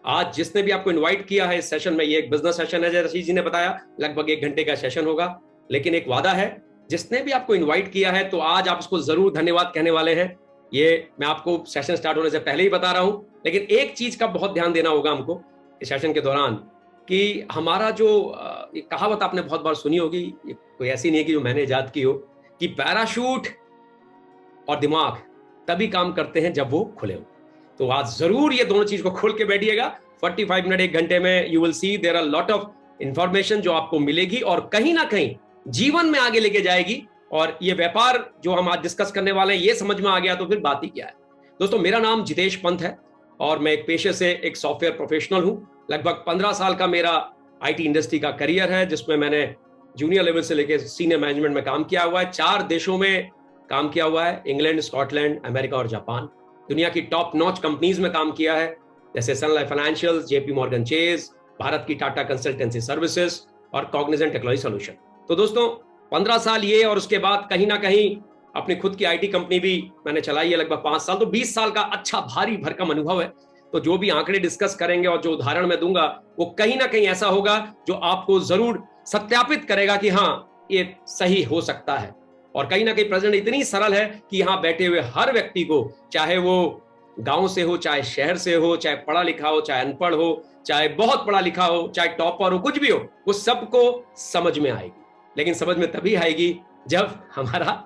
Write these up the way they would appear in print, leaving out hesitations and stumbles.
आज जिसने भी आपको इनवाइट किया है इस सेशन में, ये एक बिजनेस सेशन है, जैसे जी ने बताया लगभग 1 घंटे का सेशन होगा, लेकिन एक वादा है, जिसने भी आपको इनवाइट किया है तो आज आप उसको जरूर धन्यवाद कहने वाले हैं। ये मैं आपको सेशन स्टार्ट होने से पहले ही बता रहा हूं, लेकिन एक चीज का बहुत ध्यान देना होगा हमको इस सेशन के दौरान, कि हमारा जो कहावत आपने बहुत बार सुनी होगी, कोई ऐसी नहीं है कि जो मैंने इजाद की हो, कि पैराशूट और दिमाग तभी काम करते हैं जब वो खुले हो। तो आज जरूर ये दोनों चीज को खोल के बैठिएगा। 45 मिनट 1 घंटे में you will see there are lot of information जो आपको मिलेगी और कहीं ना कहीं जीवन में आगे लेके जाएगी। और ये व्यापार जो हम आज डिस्कस करने वाले हैं, ये समझ में आ गया तो फिर बात ही क्या है। दोस्तों, मेरा नाम जितेश पंत है और मैं एक पेशे से एक सॉफ्टवेयर प्रोफेशनल हूं। लगभग 15 साल का मेरा आईटी इंडस्ट्री का करियर है, जिसमें मैंने जूनियर लेवल से लेकर सीनियर मैनेजमेंट में काम किया हुआ है। 4 देशों में काम किया हुआ है, इंग्लैंड, स्कॉटलैंड, अमेरिका और जापान। दुनिया की टॉप नॉच कंपनीज में काम किया है, जैसे Sun Life Financial, JP Morgan Chase, Bharat की टाटा कंसल्टेंसी सर्विसेज और कॉग्निजेंट टेक्नोलॉजी सॉल्यूशन। तो दोस्तों, 15 साल ये, और उसके बाद कहीं ना कहीं अपनी खुद की आईटी कंपनी भी मैंने चलाई है लगभग 5 साल। तो 20 साल का अच्छा भारी भरकम अनुभव है। तो जो भी आंकड़े डिस्कस करेंगे और जो उदाहरण मैं दूंगा, वो कहीं ना कहीं ऐसा होगा जो आपको जरूर सत्यापित करेगा कि हाँ, ये सही हो सकता है। और कहीं ना कहीं प्रेजेंट इतनी सरल है कि यहां बैठे हुए हर व्यक्ति को, चाहे वो गांव से हो, चाहे शहर से हो, चाहे पढ़ा लिखा हो, चाहे अनपढ़ हो, चाहे बहुत पढ़ा लिखा हो, चाहे टॉपर हो, कुछ भी हो, वो सबको समझ में आएगी। लेकिन समझ में तभी आएगी जब हमारा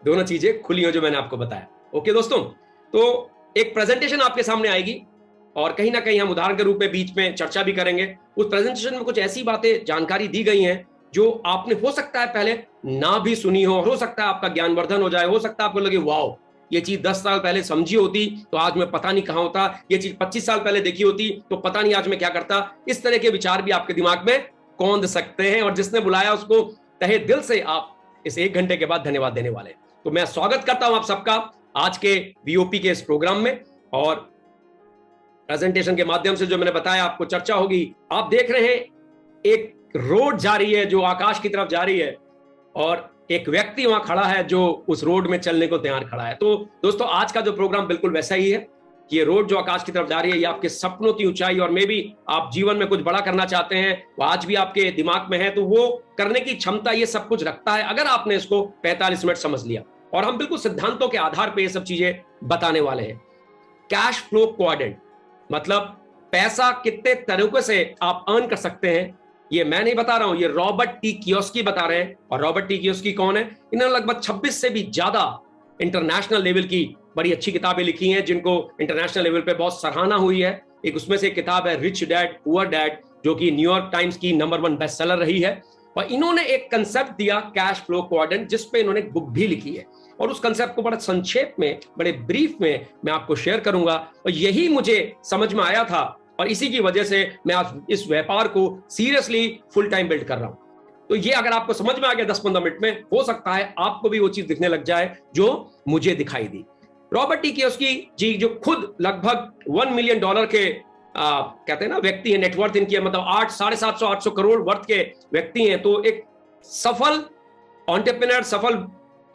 दोनों चीजें खुली हो, जो मैंने आपको बताया। ओके दोस्तों, तो एक प्रेजेंटेशन आपके सामने आएगी और कहीं ना कहीं हम उदाहरण के रूप में बीच में चर्चा भी करेंगे। उस प्रेजेंटेशन में कुछ ऐसी बातें, जानकारी दी गई हैं जो आपने हो सकता है पहले ना भी सुनी हो सकता है आपका ज्ञानवर्धन हो जाए, हो सकता है आपको लगे वाओ, ये चीज 10 साल पहले समझी होती तो आज मैं पता नहीं कहां होता, ये चीज 25 साल पहले देखी होती तो पता नहीं आज मैं क्या करता। इस तरह के विचार भी आपके दिमाग में कौंध सकते हैं, और जिसने बुलाया उसको तहे दिल से आप इस 1 घंटे के बाद धन्यवाद देने वाले। तो मैं स्वागत करता हूं आप सबका आज के वीओपी के इस प्रोग्राम में। और प्रेजेंटेशन के माध्यम से जो मैंने बताया आपको चर्चा होगी। आप देख रहे हैं एक रोड जा रही है जो आकाश की तरफ जा रही है, और एक व्यक्ति वहां खड़ा है जो उस रोड में चलने को तैयार खड़ा है। तो दोस्तों, आज का जो प्रोग्राम बिल्कुल वैसा ही है। ये रोड जो आकाश की तरफ जा रही है, ये आपके सपनों की ऊंचाई, और मे भी आप जीवन में कुछ बड़ा करना चाहते हैं, वो आज भी आपके दिमाग में है, तो वो करने की क्षमता ये सब कुछ रखता है, अगर आपने इसको 45 मिनट समझ लिया। और हम बिल्कुल सिद्धांतों के आधार पर ये सब चीजें बताने वाले हैं। कैश फ्लो क्वाड्रेंट मतलब पैसा कितने तरीकों से आप अर्न कर सकते हैं, ये मैं नहीं बता रहा हूं, ये रॉबर्ट टी कियोस्की बता रहे हैं। और रॉबर्ट टी कियोस्की कौन है? इन्होंने लगभग 26 से भी ज्यादा इंटरनेशनल लेवल की बड़ी अच्छी किताबें लिखी हैं, जिनको इंटरनेशनल लेवल पे बहुत सराहना हुई है। एक उसमें से एक किताब है रिच डैड पुअर डैड, जो कि न्यूयॉर्क टाइम्स की नंबर 1 बेस्ट सेलर रही है। और इन्होंने एक कंसेप्ट दिया कैश फ्लो क्वाड्रेंट, जिसपे इन्होंने बुक भी लिखी है, और उस कंसेप्ट को बड़ा संक्षेप में, बड़े ब्रीफ में मैं आपको शेयर करूंगा। और यही मुझे समझ में आया था, और इसी की वजह से मैं आज इस व्यापार को सीरियसली फुल टाइम बिल्ड कर रहा हूं। तो ये अगर आपको समझ में आ गया 10-15 मिनट में, हो सकता है आपको भी वो चीज दिखने लग जाए जो मुझे दिखाई दी। रॉबर्ट टी कियोस्की जी, जो खुद लगभग $1 मिलियन के कहते हैं ना व्यक्ति है, नेटवर्थ इनकी है, मतलब 750-800 करोड़ वर्थ के व्यक्ति हैं। तो एक सफल एंटरप्रेन्योर, सफल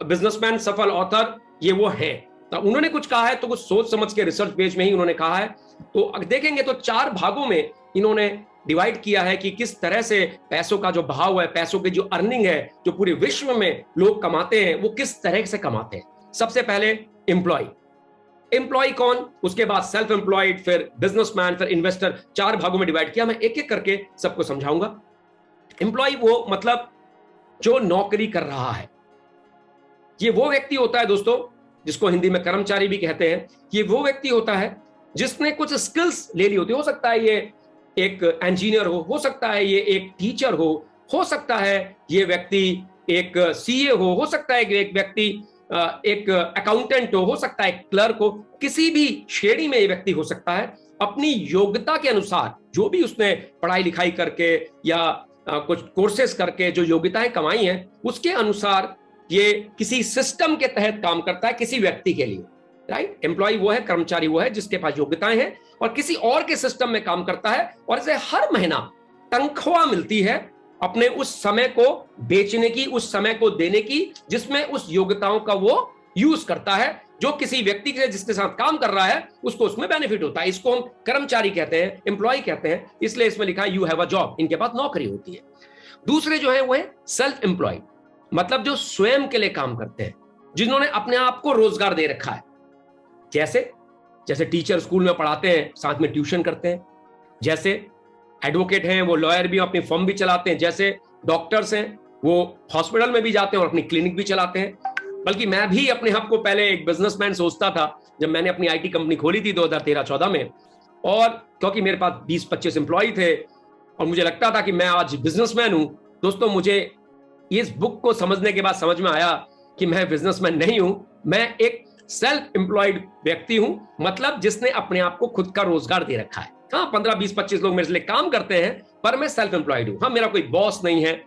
बिजनेसमैन, सफल ऑथर, ये वो है। तो उन्होंने कुछ कहा है तो कुछ सोच समझ के रिसर्च पेज में ही उन्होंने कहा है। तो देखेंगे तो 4 भागों में इन्होंने डिवाइड किया है कि किस तरह से पैसों का जो भाव है, पैसों की जो अर्निंग है, जो पूरे विश्व में लोग कमाते हैं, वो किस तरह से कमाते हैं। सबसे पहले एम्प्लॉय कौन, उसके बाद सेल्फ एम्प्लॉयड, फिर बिजनेसमैन, फिर इन्वेस्टर। 4 भागों में डिवाइड किया। मैं एक एक करके सबको समझाऊंगा। एम्प्लॉय वो मतलब जो नौकरी कर रहा है, ये वो व्यक्ति होता है दोस्तों, जिसको हिंदी में कर्मचारी भी कहते हैं। ये वो व्यक्ति होता है जिसने कुछ स्किल्स ले ली होती है। हो सकता है ये एक इंजीनियर हो सकता है ये एक टीचर हो सकता है ये व्यक्ति एक सीए हो सकता है एक व्यक्ति एक अकाउंटेंट हो सकता है क्लर्क हो, किसी भी श्रेणी में ये व्यक्ति हो सकता है। अपनी योग्यता के अनुसार, जो भी उसने पढ़ाई लिखाई करके या कुछ कोर्सेस करके जो योग्यताएं कमाई हैं, उसके अनुसार ये किसी सिस्टम के तहत काम करता है किसी व्यक्ति के लिए। राइट? एम्प्लॉय वो है, कर्मचारी वो है जिसके पास योग्यताएं हैं और किसी और के सिस्टम में काम करता है, और इसे हर महीना तनख्वाह मिलती है अपने उस समय को बेचने की, उस समय को देने की, जिसमें उस योग्यताओं का वो यूज करता है जो किसी व्यक्ति के जिसके साथ काम कर रहा है उसको उसमें बेनिफिट होता है। इसको हम कर्मचारी कहते हैं, एम्प्लॉय कहते हैं, इसलिए इसमें लिखा है यू हैव अ जॉब, इनके पास नौकरी होती है। दूसरे जो है वो है सेल्फ एम्प्लॉयड, मतलब जो स्वयं के लिए काम करते हैं, जिन्होंने अपने आप को रोजगार दे रखा है। जैसे टीचर स्कूल में पढ़ाते हैं, साथ में ट्यूशन करते हैं, जैसे एडवोकेट हैं वो लॉयर भी अपनी फर्म भी चलाते हैं, जैसे डॉक्टर्स हैं वो हॉस्पिटल में भी जाते हैं और अपनी क्लिनिक भी चलाते हैं। बल्कि मैं भी अपने आप को पहले एक बिजनेसमैन सोचता था जब मैंने अपनी आईटी कंपनी खोली थी 2013-14 में, और क्योंकि मेरे पास 20-25 एम्प्लॉय थे और मुझे लगता था कि मैं आज बिजनेसमैन हूं। दोस्तों, मुझे इस बुक को समझने के बाद समझ में आया कि मैं बिजनेसमैन नहीं हूं, मैं एक सेल्फ एम्प्लॉयड व्यक्ति हूं, मतलब जिसने अपने आप को खुद का रोजगार दे रखा है। हाँ, 15-20-25 लोग मेरे लिए काम करते हैं, पर मैं सेल्फ एम्प्लॉयड हूं। हाँ, मेरा कोई बॉस नहीं है,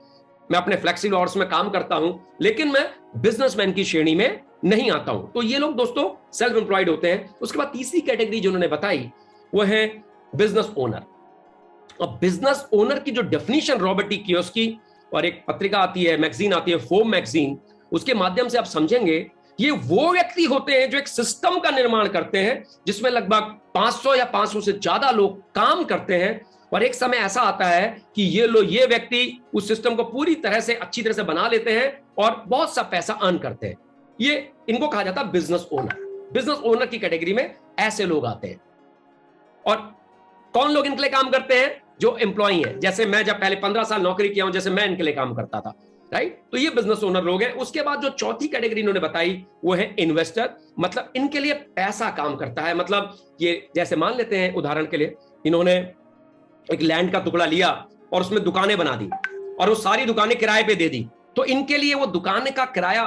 मैं अपने फ्लेक्सिबल आवर्स में काम करता हूं, लेकिन मैं बिजनेसमैन की श्रेणी में नहीं आता हूं। तो ये लोग दोस्तों सेल्फ एम्प्लॉयड होते हैं। उसके बाद तीसरी कैटेगरी जो उन्होंने बताई वो है बिजनेस ओनर। और बिजनेस ओनर की जो डेफिनेशन रॉबर्ट टी कियोस्की, और एक पत्रिका आती है, मैगजीन आती है, फोम मैगजीन, उसके माध्यम से आप समझेंगे ये वो व्यक्ति होते हैं जो एक सिस्टम का निर्माण करते हैं जिसमें लगभग 500 या 500 से ज्यादा लोग काम करते हैं, और एक समय ऐसा आता है कि ये व्यक्ति उस सिस्टम को पूरी तरह से अच्छी तरह से बना लेते हैं और बहुत सा पैसा अर्न करते हैं। ये इनको कहा जाता है बिजनेस ओनर। बिजनेस ओनर की कैटेगरी में ऐसे लोग आते हैं। और कौन लोग इनके लिए काम करते हैं? जो एम्प्लॉय हैं। जैसे मैं जब पहले 15 साल नौकरी किया हूं, जैसे मैं इनके लिए काम करता था, राइट? तो ये बिजनेस ओनर लोग हैं। उसके बाद जो चौथी कैटेगरी इन्होंने बताई वो है इन्वेस्टर, मतलब इनके लिए पैसा काम करता है। मतलब ये जैसे मान लेते हैं उदाहरण के लिए, इन्होंने एक लैंड का टुकड़ा लिया और उसमें दुकानें बना दी और वो सारी दुकानें किराए पे दे दी, तो इनके लिए वो दुकान का किराया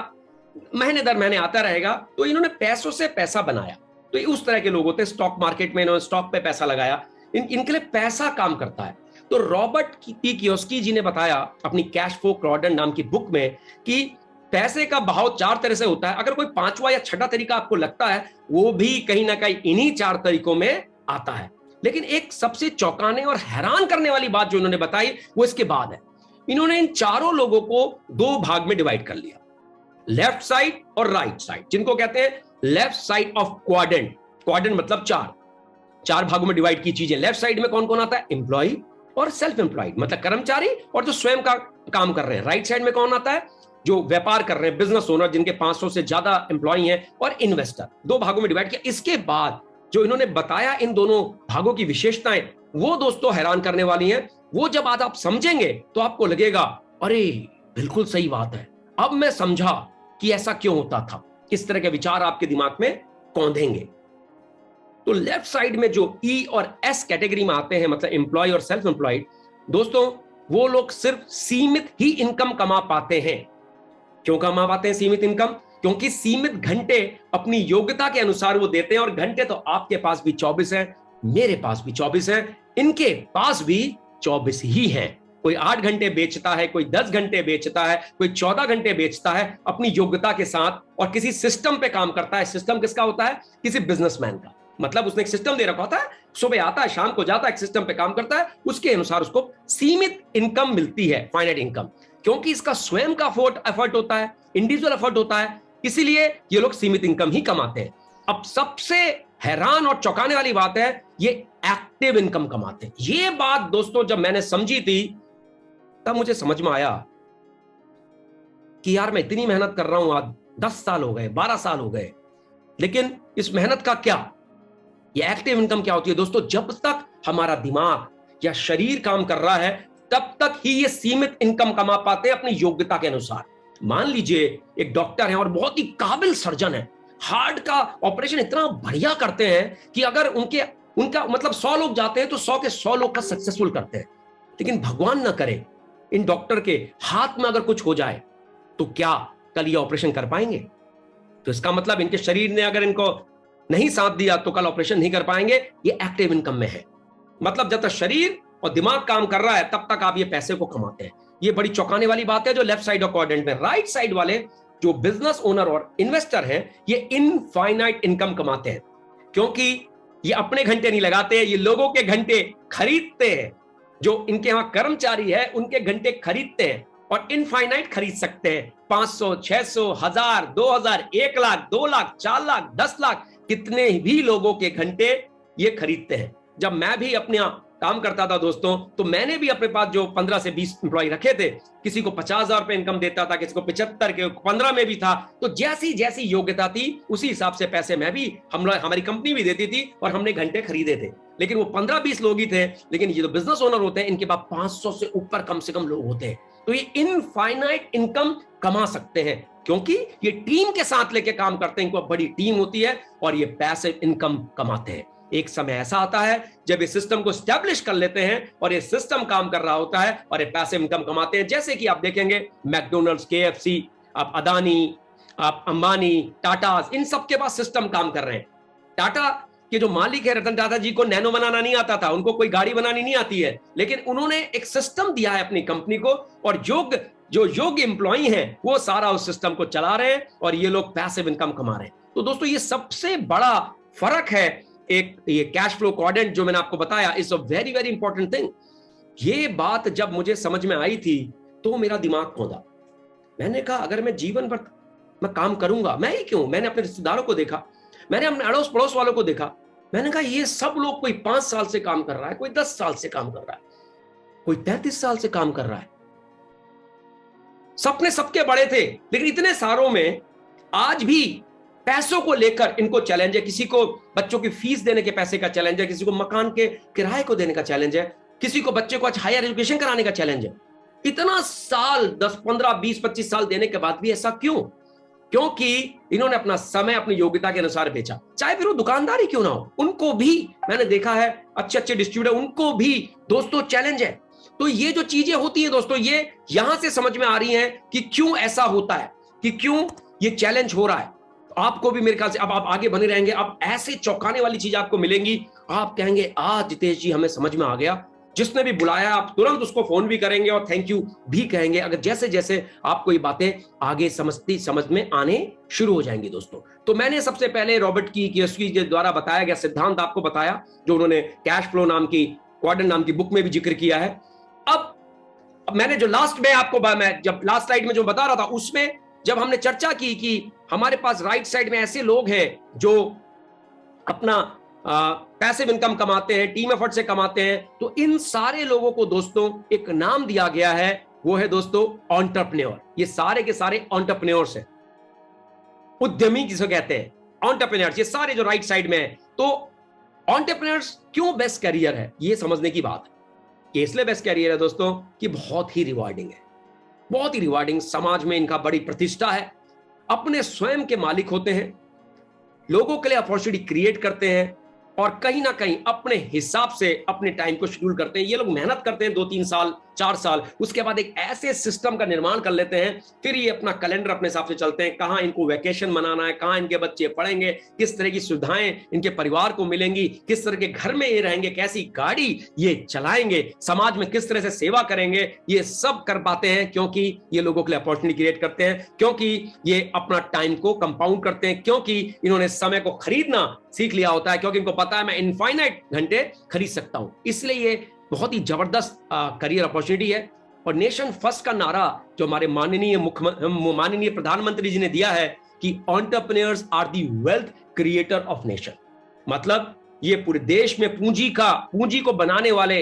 महीने दर महीने आता रहेगा। तो इन्होंने पैसों से पैसा बनाया। तो उस तरह के लोग होते हैं। स्टॉक मार्केट में इन्होंने स्टॉक पे पैसा लगाया, इनके लिए पैसा काम करता है। तो रॉबर्ट टी कियोस्की जी ने बताया अपनी कैश फ्लो क्वाड्रेंट नाम की बुक में कि पैसे का बहाव 4 तरह से होता है। अगर कोई 5वां या 6ठा तरीका आपको लगता है, वो भी कहीं ना कहीं इन्हीं 4 तरीकों में आता है। लेकिन एक सबसे चौंकाने और हैरान करने वाली बात जो इन्होंने बताई वो इसके बाद है। इन्होंने इन चारों लोगों को 2 भाग में डिवाइड कर लिया, लेफ्ट साइड और राइट साइड, जिनको कहते हैं left side of quadrant. Quadrant मतलब 4 भागों में डिवाइड की चीजें। लेफ्ट साइड में कौन कौन आता है? एम्प्लॉय और सेल्फ एम्प्लॉयड, मतलब कर्मचारी और जो स्वयं का काम कर रहे हैं। राइट साइड में कौन आता है? जो व्यापार कर रहे हैं, बिजनेस ओनर, जिनके 500 से ज्यादा एम्प्लॉय हैं, और इन्वेस्टर। 2 भागों में डिवाइड किया। इसके बाद जो इन्होंने बताया इन दोनों भागों की विशेषताएं, वो दोस्तों हैरान करने वाली हैं। वो जब आज आप समझेंगे तो आपको लगेगा अरे बिल्कुल सही बात है, अब मैं समझा कि ऐसा क्यों होता था। इस तरह के विचार आपके दिमाग में कौंधेंगे। तो लेफ्ट साइड में जो ई और एस कैटेगरी में आते हैं, मतलब एम्प्लॉय और सेल्फ एम्प्लॉयड, दोस्तों वो लोग सिर्फ सीमित ही इनकम कमा पाते हैं। क्यों कमा पाते हैं सीमित इनकम? क्योंकि सीमित घंटे अपनी योग्यता के अनुसार वो देते हैं, और घंटे तो आपके पास भी 24 है, मेरे पास भी 24 है, इनके पास भी 24 ही है। कोई 8 घंटे बेचता है, कोई 10 घंटे बेचता है, कोई 14 घंटे बेचता है अपनी योग्यता के साथ, और किसी सिस्टम पे काम करता है। सिस्टम किसका होता है? किसी बिजनेसमैन का। मतलब उसने एक सिस्टम दे रखा होता है, सुबह आता है शाम को जाता है, एक सिस्टम पे काम करता है, उसके अनुसार उसको सीमित इनकम मिलती है, फाइनाइट इनकम। क्योंकि इसका स्वयं का एफर्ट होता है, इंडिविजुअल एफर्ट होता है, इसीलिए ये लोग सीमित इनकम ही कमाते हैं। अब सबसे हैरान और चौंकाने वाली बात है, ये एक्टिव इनकम कमाते हैं। ये बात दोस्तों जब मैंने समझी थी तब मुझे समझ में आया कि यार मैं इतनी मेहनत कर रहा हूं, आज 10 साल हो गए, 12 साल हो गए, लेकिन इस मेहनत का क्या? ये एक्टिव इनकम क्या होती है दोस्तों? जब तक हमारा दिमाग या शरीर काम कर रहा है तब तक ही ये सीमित इनकम कमा पाते हैं अपनी योग्यता के अनुसार। मान लीजिए एक डॉक्टर है और बहुत ही काबिल सर्जन है, हार्ट का ऑपरेशन इतना बढ़िया करते हैं कि अगर उनका मतलब 100 लोग जाते हैं तो 100 के 100 लोग का सक्सेसफुल करते हैं। लेकिन भगवान ना करे इन डॉक्टर के हाथ में अगर कुछ हो जाए तो क्या कल ये ऑपरेशन कर पाएंगे? तो इसका मतलब इनके शरीर ने अगर इनको नहीं साथ दिया तो कल ऑपरेशन नहीं कर पाएंगे। ये एक्टिव इनकम में है। मतलब जब तक शरीर और दिमाग काम कर रहा है तब तक आप ये पैसे को कमाते हैं। ये बड़ी चौंकाने वाली बात है जो लेफ्ट साइड ऑफ क्वाड्रेंट में। राइट साइड वाले जो बिजनेस ओनर और इन्वेस्टर हैं, ये इनफाइनाइट इनकम कमाते हैं, क्योंकि ये अपने घंटे नहीं लगाते, ये लोगों के घंटे खरीदते हैं। जो इनके यहां कर्मचारी है उनके घंटे खरीदते हैं और इनफाइनाइट खरीद सकते हैं। 500, 600, 1000, 2000, 1 लाख, 2 लाख, 4 लाख, 10 लाख, कितने भी लोगों के घंटे ये खरीदते हैं। जब मैं भी अपने काम करता था दोस्तों, तो मैंने भी अपने पास जो 15 से 20 एम्प्लॉय रखे थे, किसी को 50,000 रुपए इनकम देता था, किसी को 75 के, 15 में भी था। तो जैसी जैसी योग्यता थी उसी हिसाब से पैसे मैं भी, हमारी कंपनी भी देती थी और हमने घंटे खरीदे थे। लेकिन वो 15-20 लोग ही थे। लेकिन ये जो बिजनेस ओनर होते हैं, इनके पास 500 से ऊपर कम से कम लोग होते हैं। तो ये इनफाइनाइट इनकम कमा सकते हैं, क्योंकि ये टीम के साथ लेके काम करते हैं। इनको बड़ी टीम होती है और ये पैसिव इनकम कमाते हैं। एक समय ऐसा आता है जब ये सिस्टम को स्टैब्लिश कर लेते हैं और ये सिस्टम काम कर रहा होता है और ये पैसिव इनकम कमाते हैं। जैसे कि आप देखेंगे मैकडोनल्ड्स, KFC, आप अदानी, आप अंबानी, टाटा, इन सब के पास सिस्टम काम कर रहे हैं। टाटा के जो मालिक है रतन टाटा जी को नैनो बनाना नहीं आता था, उनको कोई गाड़ी बनानी नहीं आती है, लेकिन उन्होंने एक सिस्टम दिया है अपनी कंपनी को और जो योग्य एम्प्लॉई हैं वो सारा उस सिस्टम को चला रहे हैं और ये लोग पैसिव इनकम कमा रहे हैं। तो दोस्तों ये सबसे बड़ा फर्क है। एक ये कैश फ्लो क्वाड्रेंट जो मैंने आपको बताया is a very very important thing. ये बात जब मुझे समझ में आई थी तो मेरा दिमाग खोदा। मैंने कहा अगर मैं जीवन भर मैं काम करूंगा, मैं ही क्यों, मैंने अपने रिश्तेदारों को देखा, मैंने अपने अड़ोस पड़ोस वालों को देखा, मैंने कहा ये सब लोग, कोई 5 साल से काम कर रहा है, कोई 10 साल से काम कर रहा है, कोई 33 साल से काम कर रहा है। सपने सबके बड़े थे, लेकिन इतने सारों में आज भी पैसों को लेकर इनको चैलेंज है। किसी को बच्चों की फीस देने के पैसे का चैलेंज है, किसी को मकान के किराए को देने का चैलेंज है, किसी को बच्चे को आज हायर एजुकेशन कराने का चैलेंज है। इतना साल 10, 15, 20, 25 साल देने के बाद भी ऐसा क्यों? क्योंकि इन्होंने अपना समय अपनी योग्यता के अनुसार बेचा। चाहे फिर वो दुकानदारी क्यों ना हो, उनको भी मैंने देखा है, अच्छे अच्छे डिस्ट्रीब्यूटर, उनको भी दोस्तों चैलेंज है। तो ये जो चीजें होती है दोस्तों, ये यहां से समझ में आ रही है कि क्यों ऐसा होता है, कि क्यों ये चैलेंज हो रहा है। आपको भी मेरे ख्याल से अब आप आगे बने रहेंगे, अब ऐसे चौंकाने वाली चीज आपको मिलेंगी, आप कहेंगे आज जितेश जी हमें समझ में आ गया। जिसने भी बुलाया आप तुरंत उसको फोन भी करेंगे और थैंक यू भी कहेंगे, अगर जैसे जैसे आपको ये बातें आगे समझ में आने शुरू हो जाएंगी दोस्तों। तो मैंने सबसे पहले रॉबर्ट कियोसाकी के द्वारा बताया गया सिद्धांत आपको बताया, जो उन्होंने कैश फ्लो नाम की, क्वाड्रेंट नाम की बुक में भी जिक्र किया है। अब मैंने जो लास्ट में आपको, मैं जब लास्ट स्लाइड में जो बता रहा था उसमें जब हमने चर्चा की कि हमारे पास राइट साइड में ऐसे लोग हैं जो अपना पैसिव इनकम कमाते हैं, टीम एफर्ट से कमाते हैं, तो इन सारे लोगों को दोस्तों एक नाम दिया गया है, वो है दोस्तों एंटरप्रेन्योर। ये सारे के सारे एंटरप्रेन्योर्स हैं, उद्यमी जिसे कहते हैं, एंटरप्रेन्योर्स, ये सारे जो राइट साइड में है। तो एंटरप्रेन्योर्स क्यों बेस्ट करियर है, ये समझने की बात है। ये इसलिए बेस्ट करियर है दोस्तों कि बहुत ही रिवार्डिंग है, बहुत ही रिवार्डिंग, समाज में इनका बड़ी प्रतिष्ठा है, अपने स्वयं के मालिक होते हैं, लोगों के लिए अपॉर्चुनिटी क्रिएट करते हैं और कहीं ना कहीं अपने हिसाब से अपने टाइम को शेड्यूल करते हैं। ये लोग मेहनत करते हैं 2-3 साल 4 साल, उसके बाद एक ऐसे सिस्टम का निर्माण कर लेते हैं, फिर ये अपना कैलेंडर अपने हिसाब से चलते हैं, कहाँ इनको वैकेशन मनाना है, कहाँ इनके बच्चे पढ़ेंगे, किस तरह की सुविधाएं इनके परिवार को मिलेंगी, किस तरह के घर में ये रहेंगे, कैसी गाड़ी ये चलाएंगे, समाज में किस तरह से सेवा करेंगे, ये सब कर पाते हैं क्योंकि ये लोगों के लिए अपॉर्चुनिटी क्रिएट करते हैं, क्योंकि ये अपना टाइम को कंपाउंड करते हैं, क्योंकि इन्होंने समय को खरीदना सीख लिया होता है, क्योंकि इनको पता है मैं इनफाइनाइट घंटे खरीद सकता हूं। इसलिए ये बहुत ही जबरदस्त करियर अपॉर्चुनिटी है। और नेशन फर्स्ट का नारा जो हमारे माननीय प्रधानमंत्री जी ने दिया है कि entrepreneurs are the wealth creator of nation, मतलब ये पूरे देश में पूंजी को बनाने वाले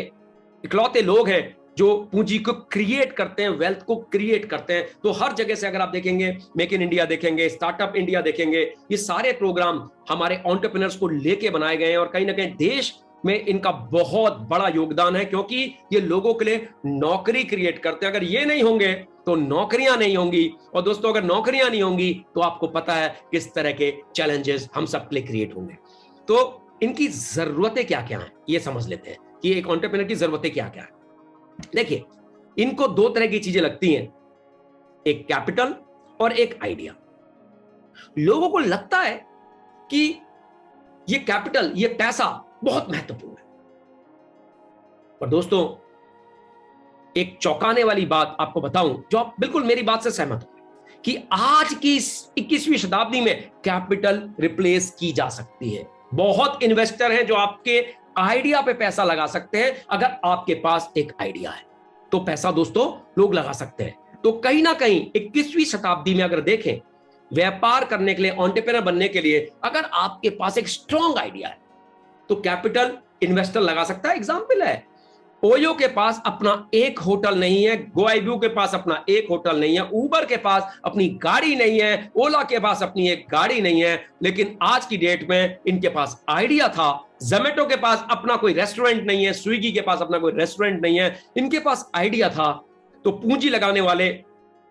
इकलौते लोग हैं जो पूंजी को क्रिएट करते हैं, वेल्थ को क्रिएट करते हैं। तो हर जगह से अगर आप देखेंगे, मेक इन इंडिया देखेंगे, स्टार्टअप इंडिया देखेंगे, ये सारे प्रोग्राम हमारे एंटरप्रेन्योर्स को लेके बनाए गए हैं और कहीं ना कहीं देश में इनका बहुत बड़ा योगदान है, क्योंकि ये लोगों के लिए नौकरी क्रिएट करते हैं। अगर ये नहीं होंगे तो नौकरियां नहीं होंगी, और दोस्तों अगर नौकरियां नहीं होंगी तो आपको पता है किस तरह के चैलेंजेस हम सब के लिए क्रिएट होंगे। तो इनकी जरूरतें क्या क्या हैं ये समझ लेते हैं कि एक एंटरप्रेन्योर की जरूरतें क्या क्या है। देखिए, इनको 2 तरह की चीजें लगती हैं, एक कैपिटल और एक आइडिया। लोगों को लगता है कि ये कैपिटल, ये पैसा बहुत महत्वपूर्ण है, और दोस्तों एक चौंकाने वाली बात आपको बताऊं, जो आप बिल्कुल मेरी बात से सहमत हो, कि आज की 21वीं शताब्दी में कैपिटल रिप्लेस की जा सकती है। बहुत इन्वेस्टर हैं जो आपके आइडिया पे पैसा लगा सकते हैं। अगर आपके पास एक आइडिया है तो पैसा दोस्तों लोग लगा सकते हैं। तो कहीं ना कहीं 21वीं शताब्दी में अगर देखें, व्यापार करने के लिए, एंटरप्रेन्योर बनने के लिए, अगर आपके पास एक स्ट्रॉन्ग आइडिया है तो कैपिटल इन्वेस्टर लगा सकता है। एग्जाम्पल है, ओयो के पास अपना एक होटल नहीं है, गोआईबू के पास अपना एक होटल नहीं है, उबर के पास अपनी गाड़ी नहीं है, ओला के पास अपनी एक गाड़ी नहीं है, लेकिन आज की डेट में इनके पास आइडिया था। जोमेटो के पास अपना कोई रेस्टोरेंट नहीं है, स्विगी के पास अपना कोई रेस्टोरेंट नहीं है, इनके पास आइडिया था। तो पूंजी लगाने वाले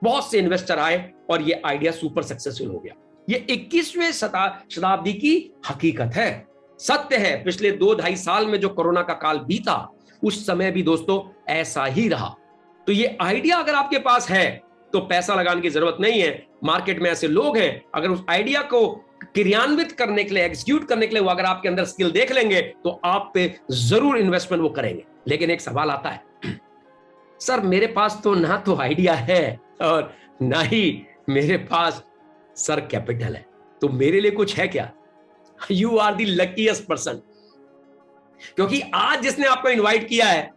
बहुत से इन्वेस्टर आए और ये आइडिया सुपर सक्सेसफुल हो गया। ये 21वीं शताब्दी की हकीकत है, सत्य है। पिछले 2-2.5 साल में जो कोरोना का काल बीता, उस समय भी दोस्तों ऐसा ही रहा। तो ये आइडिया अगर आपके पास है तो पैसा लगाने की जरूरत नहीं है। मार्केट में ऐसे लोग हैं, अगर उस आइडिया को क्रियान्वित करने के लिए, एग्जीक्यूट करने के लिए वो अगर आपके अंदर स्किल देख लेंगे तो आप पे जरूर इन्वेस्टमेंट वो करेंगे। लेकिन एक सवाल आता है, सर मेरे पास तो ना तो आइडिया है और ना ही मेरे पास सर कैपिटल है, तो मेरे लिए कुछ है क्या? You are the luckiest person, क्योंकि आज जिसने आपको इनवाइट किया है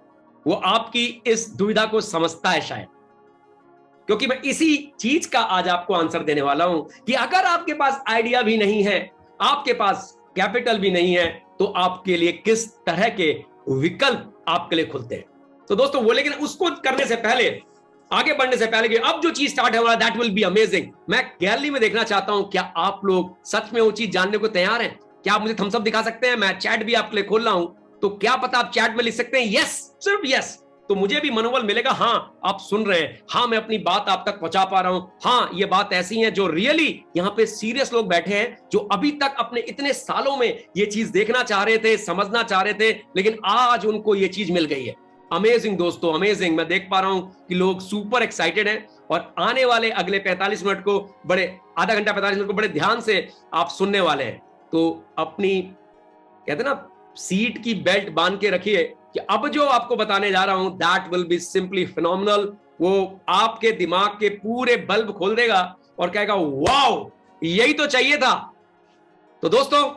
वो आपकी इस दुविधा को समझता है शायद। क्योंकि मैं इसी चीज का आज आपको आंसर देने वाला हूं कि अगर आपके पास आइडिया भी नहीं है, आपके पास कैपिटल भी नहीं है, तो आपके लिए किस तरह के विकल्प आपके लिए खुलते हैं। तो दोस्तों वो, लेकिन उसको करने से पहले, आगे बढ़ने से पहले कि अब जो चीज स्टार्ट है वाला, दैट विल बी अमेजिंग, मैं गैलरी में देखना चाहता हूं क्या आप लोग सच में वो चीज जानने को तैयार हैं? क्या आप मुझे थम्स अप दिखा सकते हैं? मैं चैट भी आपके लिए खोल रहा हूं, तो क्या पता आप चैट में लिख सकते हैं यस, सिर्फ यस, तो मुझे भी मनोबल मिलेगा। हाँ आप सुन रहे हैं, हाँ मैं अपनी बात आप तक पहुंचा पा रहा हूं, हाँ ये बात ऐसी है जो रियली यहां पे सीरियस लोग बैठे हैं, जो अभी तक अपने इतने सालों में ये चीज देखना चाह रहे थे, समझना चाह रहे थे, लेकिन आज उनको ये चीज मिल गई है। अमेजिंग दोस्तों, अमेजिंग। मैं देख पा रहा हूं कि लोग सुपर एक्साइटेड हैं और आने वाले अगले 45 मिनट को बड़े, आधा घंटा 45 मिनट को बड़े ध्यान से आप सुनने वाले हैं। तो अपनी, कहते हैं ना, सीट की बेल्ट बांध के रखिए कि अब जो आपको बताने जा रहा हूं that will be simply phenomenal. वो आपके दिमाग के पूरे बल्ब खोल देगा और कहेगा वाओ, यही तो चाहिए था। तो दोस्तों,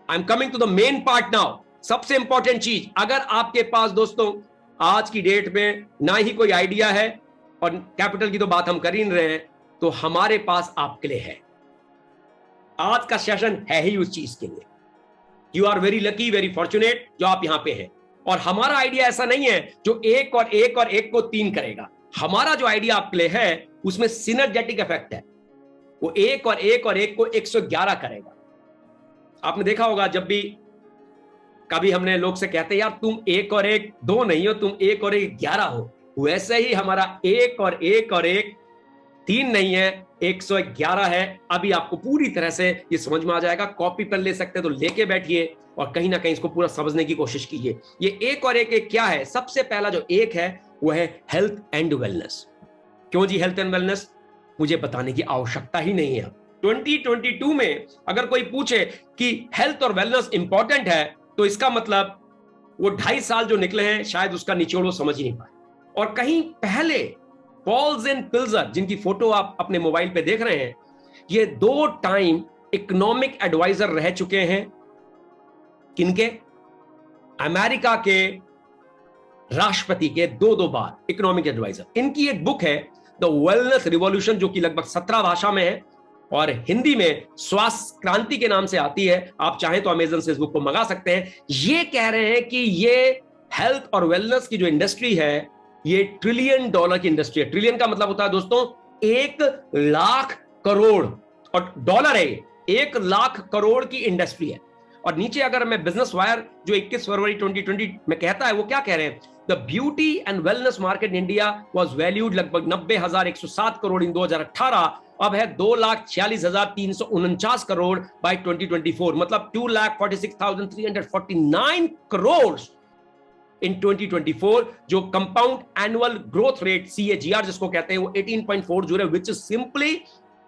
I am coming to the main part now. सबसे इंपॉर्टेंट चीज, अगर आपके पास दोस्तों आज की डेट में ना ही कोई आइडिया है और कैपिटल की तो बात हम कर ही नहीं रहे हैं, तो हमारे पास आपके लिए है। आज का सेशन है ही उस चीज के लिए। You are very lucky, very fortunate जो आप यहां पे हैं। और हमारा आइडिया ऐसा नहीं है जो एक और एक और एक को 3 करेगा। हमारा जो आइडिया आपके लिए है उसमें सिनर्जेटिक इफेक्ट है, वो एक और एक और एक को 111 करेगा। आपने देखा होगा जब भी कभी हमने लोग से कहते हैं यार तुम एक और एक 2 नहीं हो, तुम एक और एक 11 हो, वैसे ही हमारा एक और एक और एक 3 नहीं है, 111 है। अभी आपको पूरी तरह से ये समझ में आ जाएगा। कॉपी पर ले सकते हैं तो लेके बैठिए और कहीं ना कहीं इसको पूरा समझने की कोशिश कीजिए। ये एक और एक क्या है? सबसे पहला जो एक है वो है हेल्थ एंड वेलनेस। क्यों जी हेल्थ एंड वेलनेस? मुझे बताने की आवश्यकता ही नहीं है। 2022 में अगर कोई पूछे कि हेल्थ और वेलनेस इंपॉर्टेंट है, तो इसका मतलब वो 2.5 साल जो निकले हैं शायद उसका निचोड़ वो समझ ही नहीं पाए। और कहीं पहले पॉल्स एंड पिल्जर, जिनकी फोटो आप अपने मोबाइल पे देख रहे हैं, ये 2 टाइम इकोनॉमिक एडवाइजर रह चुके हैं। किनके? अमेरिका के राष्ट्रपति के 2 बार इकोनॉमिक एडवाइजर। इनकी एक बुक है द वेलनेस रिवॉल्यूशन, जो कि लगभग 17 भाषा में है और हिंदी में स्वास्थ्य क्रांति के नाम से आती है। आप चाहें तो अमेजन से इस बुक को मंगा सकते हैं। ये कह रहे हैं कि ये हेल्थ और वेलनेस की जो इंडस्ट्री है, ये $1 ट्रिलियन की इंडस्ट्री है। ट्रिलियन का मतलब होता है दोस्तों 1 लाख करोड़, और डॉलर है 1 लाख करोड़ की इंडस्ट्री है। और नीचे अगर मैं बिजनेस वायर जो 21 फरवरी 2020 में कहता है, वो क्या कह रहे हैं? The beauty and wellness market in India was valued लगभग 90,107 करोड़ इन 2018, अब है 2,46,349 करोड़ बाय 2024, मतलब 2,46,349 करोड़ इन 2024, जो compound annual growth rate CAGR जिसको कहते हैं वो 18.40 है, which is simply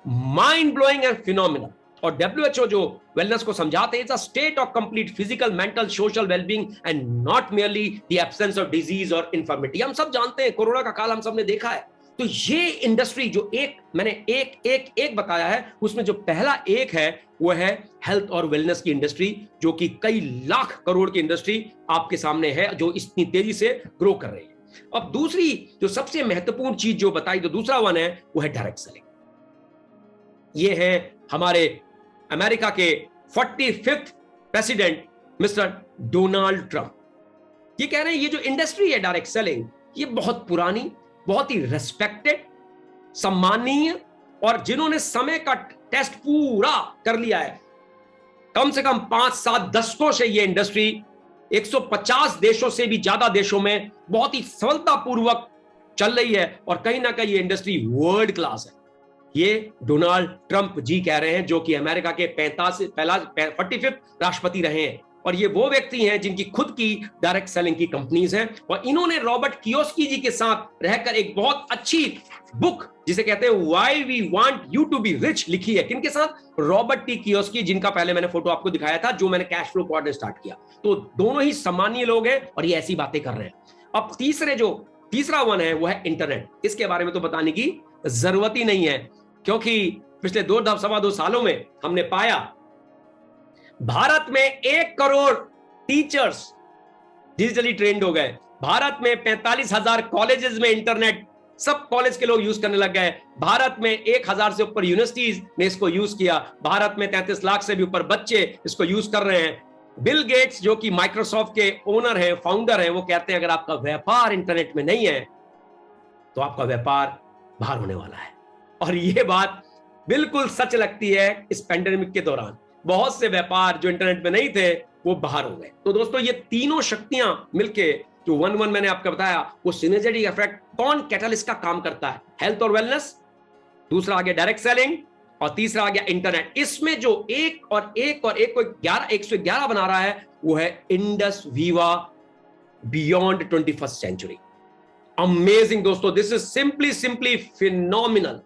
mind blowing and phenomenal. और WHO जो वेलनेस को समझाते हैं, it's a state of complete physical, mental, social wellbeing and not merely the absence of disease और इन्फर्मिटी। हम सब जानते हैं, कोरोना का काल हम सब ने देखा है। तो ये इंडस्ट्री जो मैंने एक बताया है, उसमें जो पहला एक है वो है हेल्थ और वेलनेस की इंडस्ट्री, जो कि कई लाख करोड़ की इंडस्ट्री आपके सामने है, जो इतनी तेजी से ग्रो कर रही है। अब दूसरी जो सबसे महत्वपूर्ण चीज जो बताई, तो दूसरा वन है वो है डायरेक्ट सेलिंग। ये है हमारे अमेरिका के 45th president mister Donald Trump. ये कह रहे हैं ये जो इंडस्ट्री है डायरेक्ट सेलिंग, ये बहुत पुरानी, बहुत ही रेस्पेक्टेड, सम्माननीय, और जिन्होंने समय का टेस्ट पूरा कर लिया है, कम से कम 5-7 दशकों से ये इंडस्ट्री 150 देशों से भी ज्यादा देशों में बहुत ही सफलतापूर्वक चल रही है, और कहीं ना कहीं ये इंडस्ट्री वर्ल्ड क्लास है। ये डोनाल्ड ट्रंप जी कह रहे हैं, जो कि अमेरिका के 45th राष्ट्रपति रहे हैं, और ये वो व्यक्ति हैं जिनकी खुद की डायरेक्ट सेलिंग की कंपनीज हैं, और इन्होंने रॉबर्ट कियोस्की जी के साथ रहकर एक बहुत अच्छी बुक जिसे कहते हैं why we want you to be rich लिखी है। किनके साथ? रॉबर्ट टी कियोस्की, जिनका पहले मैंने फोटो आपको दिखाया था, जो मैंने कैश फ्लो क्वाड्रेंट स्टार्ट किया। तो दोनों ही सम्मानीय लोग हैं और ये ऐसी बातें कर रहे हैं। अब तीसरा वन है वो है इंटरनेट। इसके बारे में तो बताने की जरूरत ही नहीं है, क्योंकि पिछले 2-2.5 सालों में हमने पाया भारत में 1 करोड़ टीचर्स डिजिटली ट्रेंड हो गए। भारत में 45,000 कॉलेजेस में इंटरनेट सब कॉलेज के लोग यूज करने लग गए। भारत में 1,000 से ऊपर यूनिवर्सिटीज ने इसको यूज किया। भारत में 33 लाख से भी ऊपर बच्चे इसको यूज कर रहे हैं। बिल गेट्स, जो कि माइक्रोसॉफ्ट के ओनर हैं, फाउंडर हैं, वो कहते हैं अगर आपका व्यापार इंटरनेट में नहीं है तो आपका व्यापार बाहर होने वाला है। और ये बात बिल्कुल सच लगती है। इस पेंडेमिक के दौरान बहुत से व्यापार जो इंटरनेट में नहीं थे वो बाहर हो गए। तो दोस्तों ये तीनों शक्तियां मिलके जो वन मैंने आपको बताया, वो सिनर्जेटिक इफेक्ट, कौन कैटलिस्ट का काम करता है? हेल्थ और वेलनेस, दूसरा आ गया डायरेक्ट सेलिंग, और तीसरा आ गया इंटरनेट। इसमें जो एक को 111 बना रहा है वो है Indus Viva beyond 21st century. Amazing दोस्तों, दिस इज सिंपली फिनोमिनल।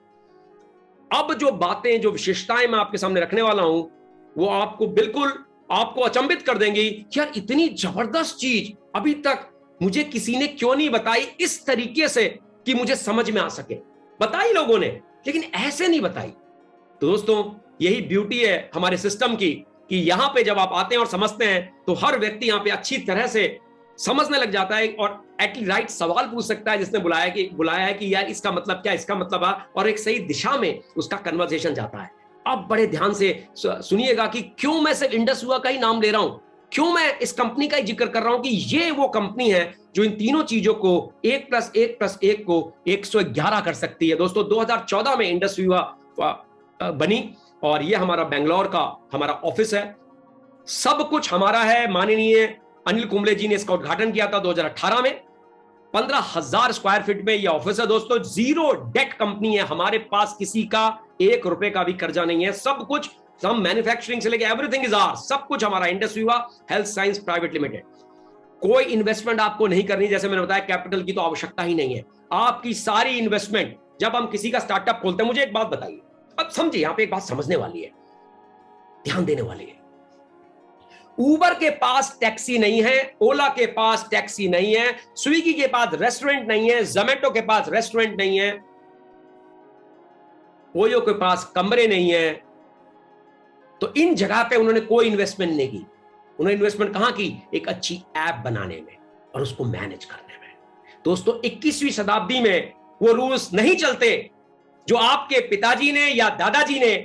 अब जो बातें, जो विशेषताएं मैं आपके सामने रखने वाला हूं, वो आपको अचंभित कर देंगी कि यार इतनी जबरदस्त चीज अभी तक मुझे किसी ने क्यों नहीं बताई इस तरीके से कि मुझे समझ में आ सके। बताई लोगों ने, लेकिन ऐसे नहीं बताई। तो दोस्तों यही ब्यूटी है हमारे सिस्टम की, कि यहां पे जब आप आते हैं और समझते हैं तो हर व्यक्ति यहां पे अच्छी तरह से समझने लग जाता है और राइट सवाल पूछ सकता है जिसने बुलाया है कि यार इसका मतलब क्या, इसका मतलब है, और एक सही दिशा में उसका कन्वर्सेशन जाता है। अब बड़े ध्यान से सुनिएगा कि क्यों मैं सिर्फ इंडस वीवा का ही नाम ले रहा हूं, क्यों मैं इस कंपनी का ही जिक्र कर रहा हूं कि ये वो कंपनी है जो इन तीनों चीजों को 1+1+1 को 111 कर सकती है। दोस्तों 2014 में इंडस वीवा बनी, और ये हमारा बेंगलोर का हमारा ऑफिस है। सब कुछ हमारा है। माननीय अनिल कुंबले जी ने इसका उद्घाटन किया था 2018 में। 15,000 स्क्वायर फीट में यह ऑफिस है दोस्तों। जीरो डेट कंपनी है, हमारे पास किसी का 1 रुपए का भी कर्जा नहीं है। सब कुछ, हम मैन्युफैक्चरिंग से लेके एवरीथिंग इज आवर्स, सब कुछ हमारा। Indus Viva health science private limited. कोई इन्वेस्टमेंट आपको नहीं करनी, जैसे मैंने बताया कैपिटल की तो आवश्यकता ही नहीं है। आपकी सारी इन्वेस्टमेंट, जब हम किसी का स्टार्टअप खोलते हैं, मुझे एक बात बताइए, अब समझिए, यहां पे एक बात समझने वाली है, ध्यान देने वाली है। उबर के पास टैक्सी नहीं है, ओला के पास टैक्सी नहीं है, स्विगी के पास रेस्टोरेंट नहीं है, जोमेटो के पास रेस्टोरेंट नहीं है, ओयो के पास कमरे नहीं है। तो इन जगह पे उन्होंने कोई इन्वेस्टमेंट नहीं की। उन्होंने इन्वेस्टमेंट कहां की? एक अच्छी ऐप बनाने में और उसको मैनेज करने में। दोस्तों 21वीं शताब्दी में वो रूल्स नहीं चलते जो आपके पिताजी ने या दादाजी ने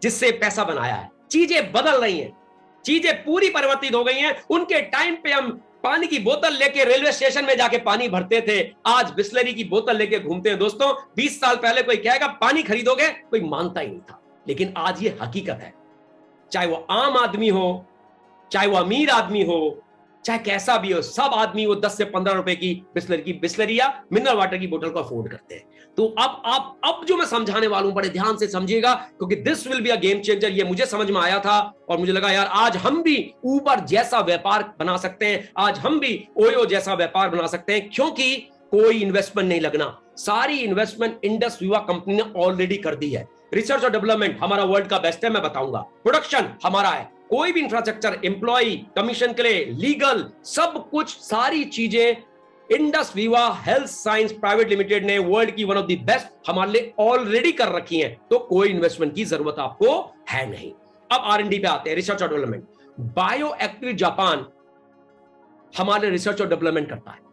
जिससे पैसा बनाया है। चीजें बदल रही हैं, चीजें पूरी परिवर्तित हो गई हैं। उनके टाइम पे हम पानी की बोतल लेके रेलवे स्टेशन में जाके पानी भरते थे, आज बिस्लरी की बोतल लेके घूमते हैं। दोस्तों 20 साल पहले कोई कहेगा पानी खरीदोगे, कोई मानता ही नहीं था, लेकिन आज ये हकीकत है। चाहे वो आम आदमी हो, चाहे वो अमीर आदमी हो, चाहे कैसा भी हो, सब आदमी वो 10 से 15 रुपए की बिस्लरी या मिनरल वाटर की बोतल को अफोर्ड करते हैं। तो अब जो मैं समझाने वाला हूं, बड़े ध्यान से समझिएगा, क्योंकि this will be a game changer. ये मुझे समझ में आया था और मुझे लगा यार आज हम भी ऊबर जैसा व्यापार बना सकते हैं, आज हम भी ओयो जैसा व्यापार बना सकते हैं, क्योंकि कोई इन्वेस्टमेंट नहीं लगना। सारी इन्वेस्टमेंट इंडस वीवा कंपनी ने ऑलरेडी कर दी है। रिसर्च और डेवलपमेंट हमारा वर्ल्ड का बेस्ट है, मैं बताऊंगा। प्रोडक्शन हमारा है, कोई भी इंफ्रास्ट्रक्चर, एम्प्लॉय, कमीशन के लिए, लीगल, सब कुछ, सारी चीजें Indus Viva health science private limited ने वर्ल्ड की वन ऑफ द बेस्ट हमारे लिए ऑलरेडी कर रखी है। तो कोई इन्वेस्टमेंट की जरूरत आपको है नहीं। अब R&D पे आते हैं, रिसर्च और डेवलपमेंट। बायो एक्टिव जापान हमारे रिसर्च और डेवलपमेंट करता है।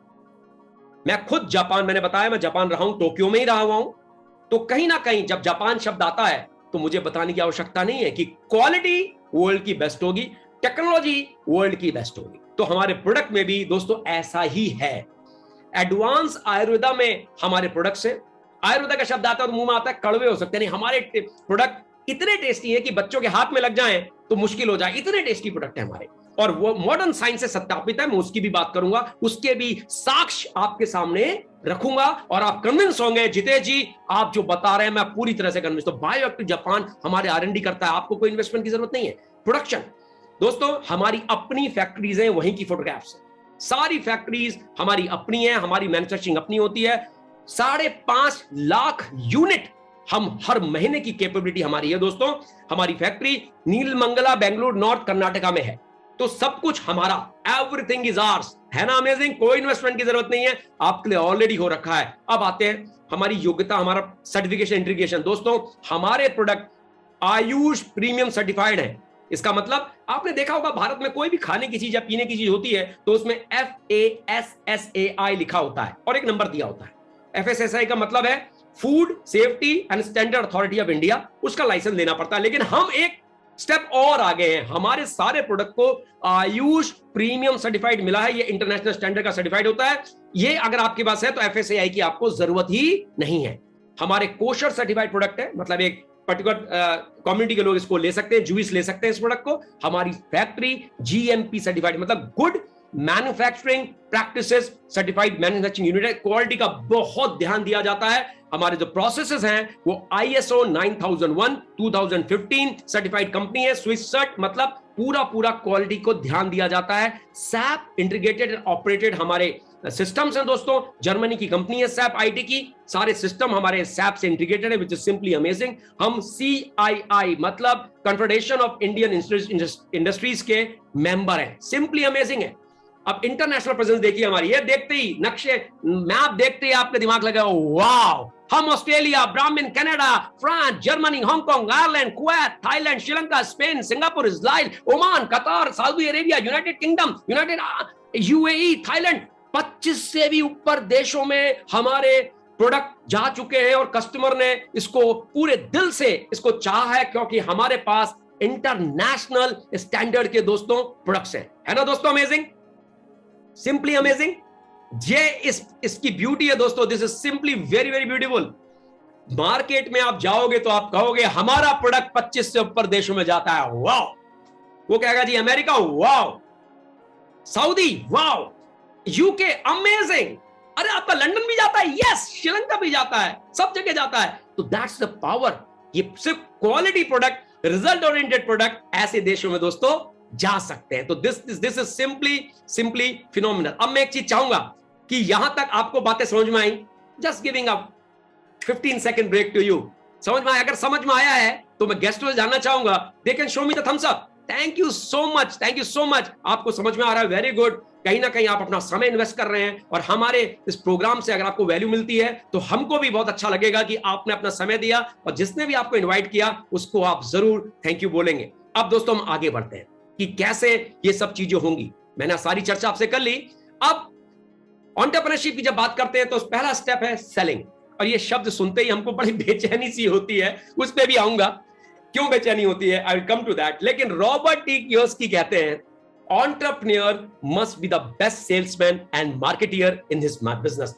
मैं खुद जापान, मैंने बताया मैं जापान रहा हूं, टोक्यो में ही रहा हुआ हूं, तो कहीं ना कहीं जब जापान शब्द आता है तो मुझे बताने की आवश्यकता नहीं है कि क्वालिटी वर्ल्ड की बेस्ट होगी, टेक्नोलॉजी वर्ल्ड की बेस्ट होगी। तो हमारे प्रोडक्ट में भी दोस्तों ऐसा ही है। एडवांस आयुर्वेदा में हमारे प्रोडक्ट्स हैं। आयुर्वेदा का शब्द आता है और मुंह में आता है कड़वे हो सकते हैं, नहीं, हमारे प्रोडक्ट इतने टेस्टी है कि बच्चों के हाथ में लग जाएं तो मुश्किल हो जाए, इतने टेस्टी प्रोडक्ट है हमारे। और वो मॉडर्न साइंस से सत्यापित है, मैं उसकी भी बात करूंगा, उसके भी साक्ष्य आपके सामने रखूंगा और आप कन्विंस होंगे, जितेश जी आप जो बता रहे हैं मैं पूरी तरह से कन्विंस। तो बायोएक्टिव जापान हमारे R&D करता है, आपको कोई इन्वेस्टमेंट की जरूरत नहीं है। प्रोडक्शन दोस्तों हमारी अपनी फैक्ट्रीज हैं, वहीं की फोटोग्राफ्स हैं, सारी फैक्ट्रीज हमारी अपनी है, हमारी मैन्युफैक्चरिंग अपनी होती है। 5.5 लाख यूनिट हम हर महीने की कैपेबिलिटी हमारी है दोस्तों। हमारी फैक्ट्री नीलमंगला बेंगलुरु नॉर्थ कर्नाटका में है, तो सब कुछ हमारा, एवरीथिंग इज आवर्स, है ना अमेजिंग। कोई इन्वेस्टमेंट की जरूरत नहीं है, आपके लिए ऑलरेडी हो रखा है। अब आते हैं हमारी योग्यता, हमारा सर्टिफिकेशन इंटीग्रेशन। दोस्तों हमारे प्रोडक्ट आयुष प्रीमियम सर्टिफाइड है। इसका मतलब आपने देखा होगा भारत में कोई भी खाने की चीज या पीने की चीज होती है तो उसमें FASSAI लिखा होता है और एक नंबर दिया होता है। FSSAI का मतलब है food safety and standard authority of India, उसका लाइसेंस लेना पड़ता है। लेकिन हम एक स्टेप और आगे हैं, हमारे सारे प्रोडक्ट को आयुष प्रीमियम सर्टिफाइड मिला है। ये इंटरनेशनल स्टैंडर्ड का सर्टिफाइड होता है। ये अगर आपके पास है तो FSAI की आपको जरूरत ही नहीं है। हमारे कोशर सर्टिफाइड प्रोडक्ट है, मतलब एक पर्टिकुलर कम्युनिटी के लोग इसको ले सकते हैं, जूस ले सकते हैं इस प्रोडक्ट को। हमारी फैक्ट्री GMP सर्टिफाइड, मतलब good manufacturing practices certified manufacturing unit है। क्वालिटी का बहुत ध्यान दिया जाता है। हमारे जो प्रोसेसेस हैं वो ISO 9001 2015 सर्टिफाइड कंपनी है। स्विस सर्ट, मतलब पूरा क्वालिटी को ध्यान दिया जाता है। SAP इंटीग्रेटेड एंड ऑपरेटेड हमारे सिस्टम्स हैं दोस्तों। जर्मनी की कंपनी है SAP IT की, सारे सिस्टम हमारे SAP से इंटीग्रेटेड है, विच इज सिंपली अमेजिंग। हम CII मतलब कन्फेडरेशन ऑफ इंडियन इंडस्ट्रीज के मेंबर हैं, सिंपली अमेजिंग है। अब इंटरनेशनल प्रेजेंस देखिए हमारी, ये देखते ही नक्शे मैप देखते ही आपके दिमाग लगा वाओ, हम ऑस्ट्रेलिया, ब्राह्मण, Canada, France, Germany, Hong Kong, Ireland, Kuwait, Thailand, Sri Lanka, Spain, Singapore, Israel, Oman, Qatar, Saudi Arabia, United Kingdom, UAE, Thailand, 25 से भी ऊपर देशों में हमारे प्रोडक्ट जा चुके हैं और कस्टमर ने इसको पूरे दिल से इसको चाहा है, क्योंकि हमारे पास इंटरनेशनल स्टैंडर्ड के दोस्तों प्रोडक्ट्स हैं। है ना दोस्तों अमेजिंग, सिंपली अमेजिंग। ये इसकी ब्यूटी है दोस्तों, this is simply very very beautiful. Market में आप जाओगे तो आप कहोगे हमारा प्रोडक्ट 25 से ऊपर देशों में जाता है, वाओ। वो कहेगा जी America wow, Saudi wow, UK amazing, अरे आपका लंदन भी जाता है, यस, श्रीलंका भी जाता है, सब जगह जाता है। तो दैट्स द पावर। ये सिर्फ quality product, result oriented product ऐसे देशों में दोस्तों जा सकते हैं। तो दिस इज सिंपली फिनोमिनल। अब मैं एक चीज चाहूंगा कि यहां तक आपको बातें समझ में आई, just giving a 15 second break to you. समझ में आया? अगर समझ में आया है तो मैं गेस्ट को जानना चाहूंगा, they can show me the thumbs up. Thank you so much, आपको समझ में आ रहा है, वेरी गुड। कहीं ना कहीं आप अपना समय इन्वेस्ट कर रहे हैं और हमारे इस प्रोग्राम से अगर आपको वैल्यू मिलती है तो हमको भी बहुत अच्छा लगेगा कि आपने अपना समय दिया, और जिसने भी आपको इन्वाइट किया उसको आप जरूर थैंक यू बोलेंगे। अब दोस्तों हम आगे बढ़ते हैं कि कैसे ये सब चीजें होंगी। मैंने सारी चर्चा आपसे कर ली। अब एंटरप्रेन्योरशिप की जब बात करते हैं तो पहला स्टेप है सेलिंग, और ये शब्द सुनते ही हमको बड़ी बेचैनी सी होती है, उस पर भी आऊंगा क्यों बेचैनी होती है, I will come to that. लेकिन रॉबर्ट टी कियोसाकी कहते हैं entrepreneur must be the best salesman and marketeer in his business।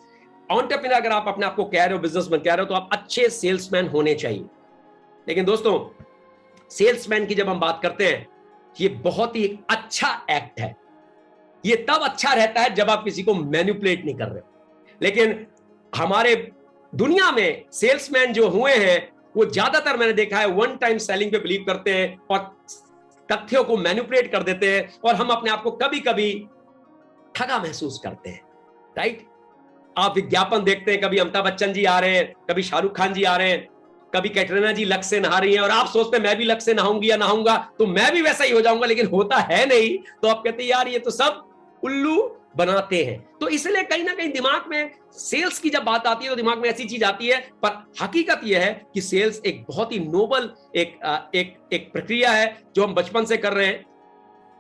entrepreneur अगर आप अपने आप को कह रहे हो, बिजनेसमैन कह रहे हो, तो आप अच्छे सेल्समैन होने चाहिए। लेकिन दोस्तों सेल्समैन की जब हम बात करते हैं, ये बहुत ही अच्छा एक्ट है। ये तब अच्छा रहता है जब आप किसी को मैनिपुलेट नहीं कर रहे। लेकिन हमारे दुनिया में सेल्समैन जो हुए हैं वो ज्यादातर मैंने देखा है वन टाइम सेलिंग पे बिलीव करते हैं और तथ्यों को मैनिपुलेट कर देते हैं, और हम अपने आप को कभी कभी ठगा महसूस करते हैं, राइट। आप विज्ञापन देखते हैं, कभी अमिताभ बच्चन जी आ रहे हैं, कभी शाहरुख खान जी आ रहे हैं, कभी कैटरीना जी लक्स से नहा रही हैं, और आप सोचते हैं मैं भी लक्स से नहाऊंगी या नहाऊंगा तो मैं भी वैसा ही हो जाऊंगा, लेकिन होता है नहीं। तो आप कहते हैं यार ये तो सब उल्लू बनाते हैं। तो इसलिए कहीं ना कहीं दिमाग में सेल्स की जब बात आती है तो दिमाग में ऐसी चीज आती है, पर हकीकत यह है कि सेल्स एक बहुत ही नोबल एक प्रक्रिया है जो हम बचपन से कर रहे हैं।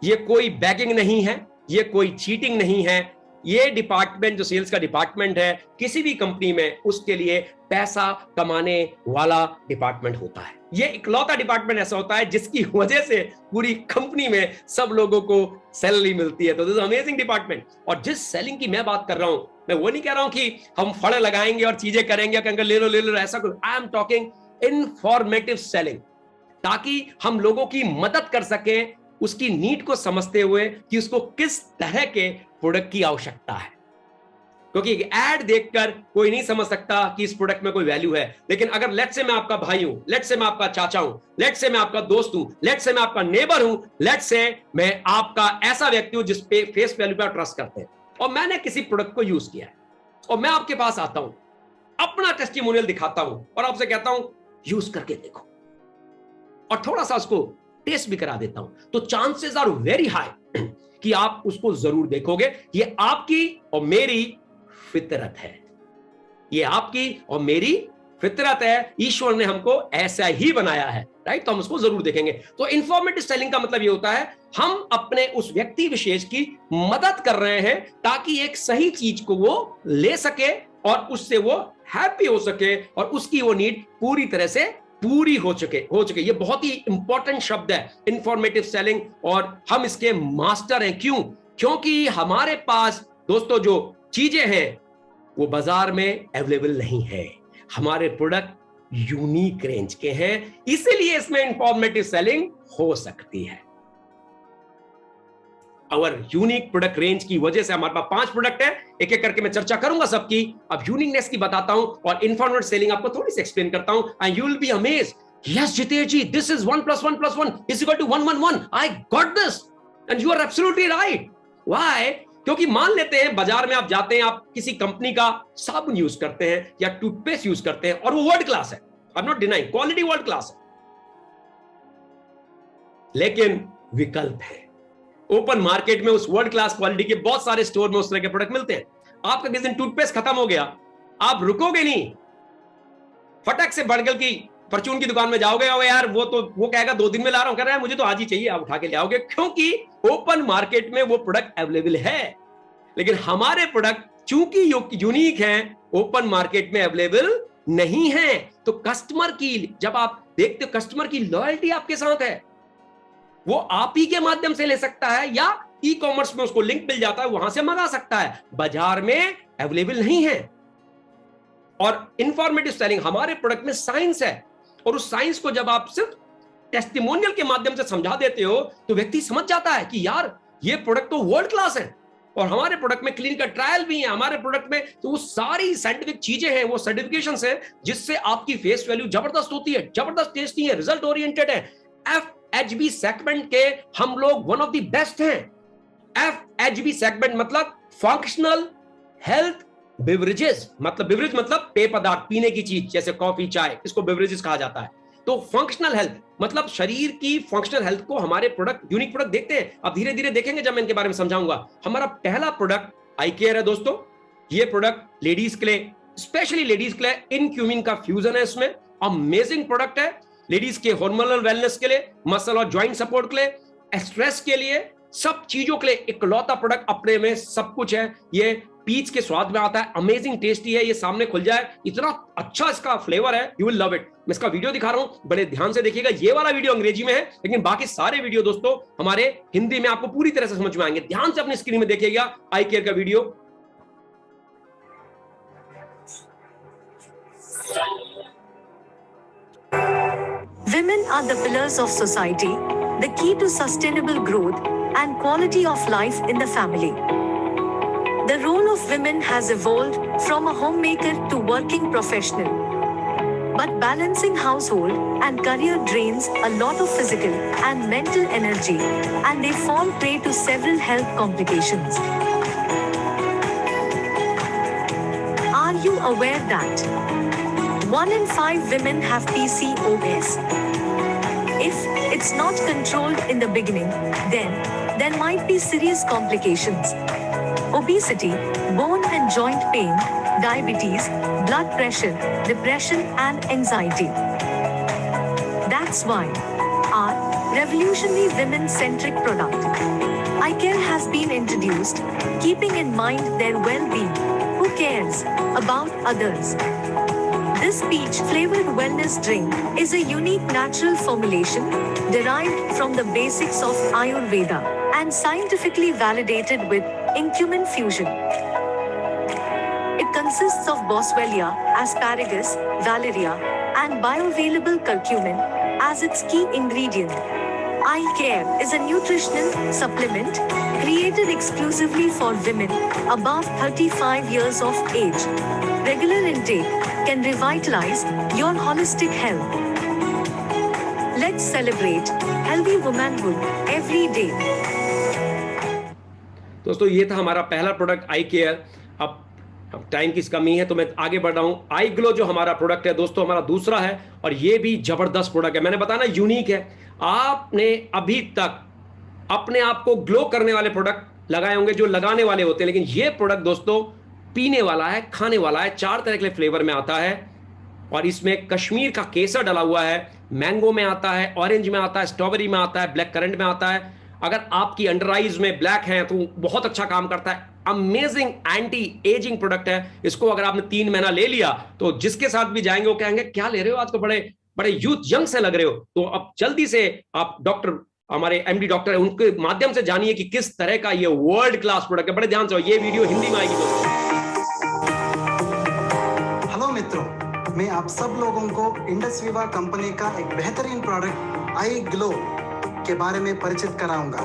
ये कोई बैगिंग नहीं है, ये कोई चीटिंग नहीं है, ये डिपार्टमेंट जो सेल्स का डिपार्टमेंट है किसी भी कंपनी में, उसके लिए पैसा कमाने वाला डिपार्टमेंट होता है। ये इकलौता डिपार्टमेंट ऐसा होता है जिसकी वजह से पूरी कंपनी में सब लोगों को सैलरी मिलती है। तो दिस इज अमेजिंग डिपार्टमेंट। और जिस सेलिंग की मैं बात कर रहा हूं, मैं वो नहीं कह रहा हूं कि हम फड़ लगाएंगे और चीजें करेंगे, कहेंगे ले लो ऐसा कुछ। I am talking informative selling, ताकि हम लोगों की मदद कर सके उसकी नीड को समझते हुए कि उसको किस तरह के प्रोडक्ट की आवश्यकता है। क्योंकि एड देखकर कोई नहीं समझ सकता कि इस प्रोडक्ट में कोई वैल्यू है। लेकिन अगर लेट्स से मैं आपका भाई हूं, लेट्स से मैं आपका चाचा हूं, लेट्स से मैं आपका दोस्त हूं, लेट्स से मैं आपका नेबर हूं, लेट्स से मैं आपका ऐसा व्यक्ति हूं जिस पे फेस वैल्यू पे आप ट्रस्ट करते हैं, और मैंने किसी प्रोडक्ट को यूज किया है और मैं आपके पास आता हूं, अपना टेस्टिमोनियल दिखाता हूं और आपसे कहता हूं यूज करके देखो, और थोड़ा सा उसको टेस्ट भी करा देता हूं, तो चांसेस आर वेरी हाई कि आप उसको जरूर देखोगे। ये आपकी और मेरी फितरत है, ये आपकी और मेरी फितरत है। ईश्वर ने हमको ऐसा ही बनाया है, राइट? तो हम उसको जरूर देखेंगे। तो इंफॉर्मेटिव सेलिंग का मतलब ये होता है हम अपने उस व्यक्ति विशेष की मदद कर रहे हैं ताकि एक सही चीज को वो ले सके और उससे वो हैप्पी हो सके और उसकी वो नीड पूरी तरह से पूरी हो चुके। ये बहुत ही इंपॉर्टेंट शब्द है इंफॉर्मेटिव सेलिंग, और हम इसके मास्टर हैं। क्यों? क्योंकि हमारे पास दोस्तों जो चीजें हैं वो बाजार में अवेलेबल नहीं है। हमारे प्रोडक्ट यूनिक रेंज के हैं, इसीलिए इसमें इंफॉर्मेटिव सेलिंग हो सकती है। और यूनिक प्रोडक्ट रेंज की वजह से हमारे पास 5 प्रोडक्ट है, एक एक करके मैं चर्चा करूंगा सबकी। अब यूनिकनेस की बताता हूं और इंफॉर्मेटिव सेलिंग आपको थोड़ी सी एक्सप्लेन करता हूं, and you will be amazed. Yes Jitesh ji, this is 1 + 1 + 1 = 111। I got this and you are absolutely right. Why? क्योंकि मान लेते हैं बाजार में आप जाते हैं, आप किसी कंपनी का साबुन यूज करते हैं या टूथपेस्ट यूज करते हैं और वो वर्ल्ड क्लास है, I am not denying, quality world class है, लेकिन विकल्प है। ओपन मार्केट में उस वर्ल्ड क्लास क्वालिटी के बहुत सारे स्टोर में उस तरह के प्रोडक्ट मिलते हैं। आपका किसी दिन टूथपेस्ट खत्म हो गया, आप रुकोगे नहीं, फटक से बड़गल की परचून की दुकान में जाओगे और यार वो कहेगा 2 दिन में ला रहा हूं, कह रहा है मुझे तो आज ही चाहिए, आप उठा के ले आओगे, क्योंकि ओपन मार्केट में वो प्रोडक्ट अवेलेबल है। लेकिन हमारे प्रोडक्ट चूंकि यूनिक हैं, ओपन मार्केट में अवेलेबल नहीं है। तो कस्टमर की, जब आप देखते हो कस्टमर की लॉयल्टी आपके साथ है, वो आप ही के माध्यम से ले सकता है या ई कॉमर्स में उसको लिंक मिल जाता है, वहां से मंगा सकता है, बाजार में अवेलेबल नहीं है। और इंफॉर्मेटिव सेलिंग, हमारे प्रोडक्ट में साइंस है, और उस साइंस को जब आप सिर्फ टेस्टिमोनियल के माध्यम से समझा देते हो तो व्यक्ति समझ जाता है कि यार ये प्रोडक्ट तो वर्ल्ड क्लास है, और हमारे प्रोडक्ट में क्लिनिकल ट्रायल भी है, हमारे प्रोडक्ट में तो वो सारी साइंटिफिक चीजें हैं, वो सर्टिफिकेशंस हैं, जिससे आपकी फेस वैल्यू जबरदस्त होती है, जबरदस्त टेस्टी है, रिजल्ट ओरिएंटेड है। FHB सेगमेंट के हम लोग वन ऑफ द बेस्ट हैं। FHB सेगमेंट मतलब फंक्शनल हेल्थ बेवरेजेस, मतलब बेवरेज मतलब पेय पदार्थ, पीने की चीज, जैसे कॉफी, चाय, इसको बेवरेजेस कहा जाता है। तो फंक्शनल हेल्थ मतलब शरीर की फंक्शनल हेल्थ को हमारे प्रोडक्ट, यूनिक प्रोडक्ट देखते हैं। अब धीरे धीरे देखेंगे जब मैं इनके बारे में समझाऊंगा। हमारा पहला प्रोडक्ट आई केयर है दोस्तों। ये प्रोडक्ट लेडीज के लिए, स्पेशली लेडीज के लिए, इनक्यूमिन का फ्यूजन है इसमें। अमेजिंग प्रोडक्ट है लेडीज के हार्मोनल वेलनेस के लिए, मसल और ज्वाइंट सपोर्ट के लिए, स्ट्रेस के लिए, सब चीजों के लिए इकलौता प्रोडक्ट, अपने में सब कुछ है। ये पीच के स्वाद में आता है, अमेजिंग टेस्टी है, ये सामने खुल जाए, इतना अच्छा इसका फ्लेवर है, यू विल लव इट। मैं इसका वीडियो दिखा रहा हूं, बड़े ध्यान से देखिएगा। ये वाला वीडियो अंग्रेजी में है, लेकिन बाकी सारे वीडियो दोस्तों हमारे हिंदी में आपको पूरी तरह से समझ में आएंगे। ध्यान से अपनी स्क्रीन में देखिएगा आई केयर का video. Women are the pillars of society, the key to sustainable growth and quality of life in the family. The role of women has evolved from a homemaker to working professional. But balancing household and career drains a lot of physical and mental energy, and they fall prey to several health complications. Are you aware that 1 in 5 women have PCOS? If it's not controlled in the beginning, then there might be serious complications. Obesity, bone and joint pain, diabetes, blood pressure, depression and anxiety. That's why our revolutionary women-centric product, iCare has been introduced, keeping in mind their well-being. Who cares about others? This peach-flavored wellness drink is a unique natural formulation derived from the basics of Ayurveda and scientifically validated with Incumin fusion. It consists of Boswellia, asparagus, valeria, and bioavailable curcumin as its key ingredient. iCare is a nutritional supplement created exclusively for women above 35 years of age. Regular intake can revitalize your holistic health. Let's celebrate healthy womanhood every day. दोस्तों ये था हमारा पहला product I care. अब time की कमी है तो मैं आगे बढ़ रहा हूं। आई ग्लो जो हमारा प्रोडक्ट है दोस्तों हमारा दूसरा है और ये भी जबरदस्त प्रोडक्ट है। मैंने बताया ना यूनिक है। आपने अभी तक अपने आप को ग्लो करने वाले प्रोडक्ट लगाए होंगे जो लगाने वाले होते हैं, लेकिन ये प्रोडक्ट दोस्तों पीने वाला है, खाने वाला है। 4 तरह के फ्लेवर में आता है और इसमें कश्मीर का केसर डाला हुआ है, मैंगो में आता है, ऑरेंज में आता है, स्ट्रॉबेरी में आता है, ब्लैक करंट में आता है। अगर आपकी अंडर आइज में ब्लैक है तो बहुत अच्छा काम करता है। अमेजिंग एंटी एजिंग प्रोडक्ट है। इसको अगर आपने 3 महीना ले लिया तो जिसके साथ भी जाएंगे वो कहेंगे क्या ले रहे हो, आज तो बड़े बड़े यूथ यंग से लग रहे हो। तो अब जल्दी से आप डॉक्टर, हमारे एमडी डॉक्टर है, उनके माध्यम से जानिए कि किस तरह का ये वर्ल्ड क्लास प्रोडक्ट है। बड़े ध्यान से, ये वीडियो हिंदी में आएगी दोस्तों। हेलो मित्रों, मैं आप सब लोगों को इंडसविवा कंपनी का एक बेहतरीन प्रोडक्ट आई ग्लो के बारे में परिचित कराऊंगा।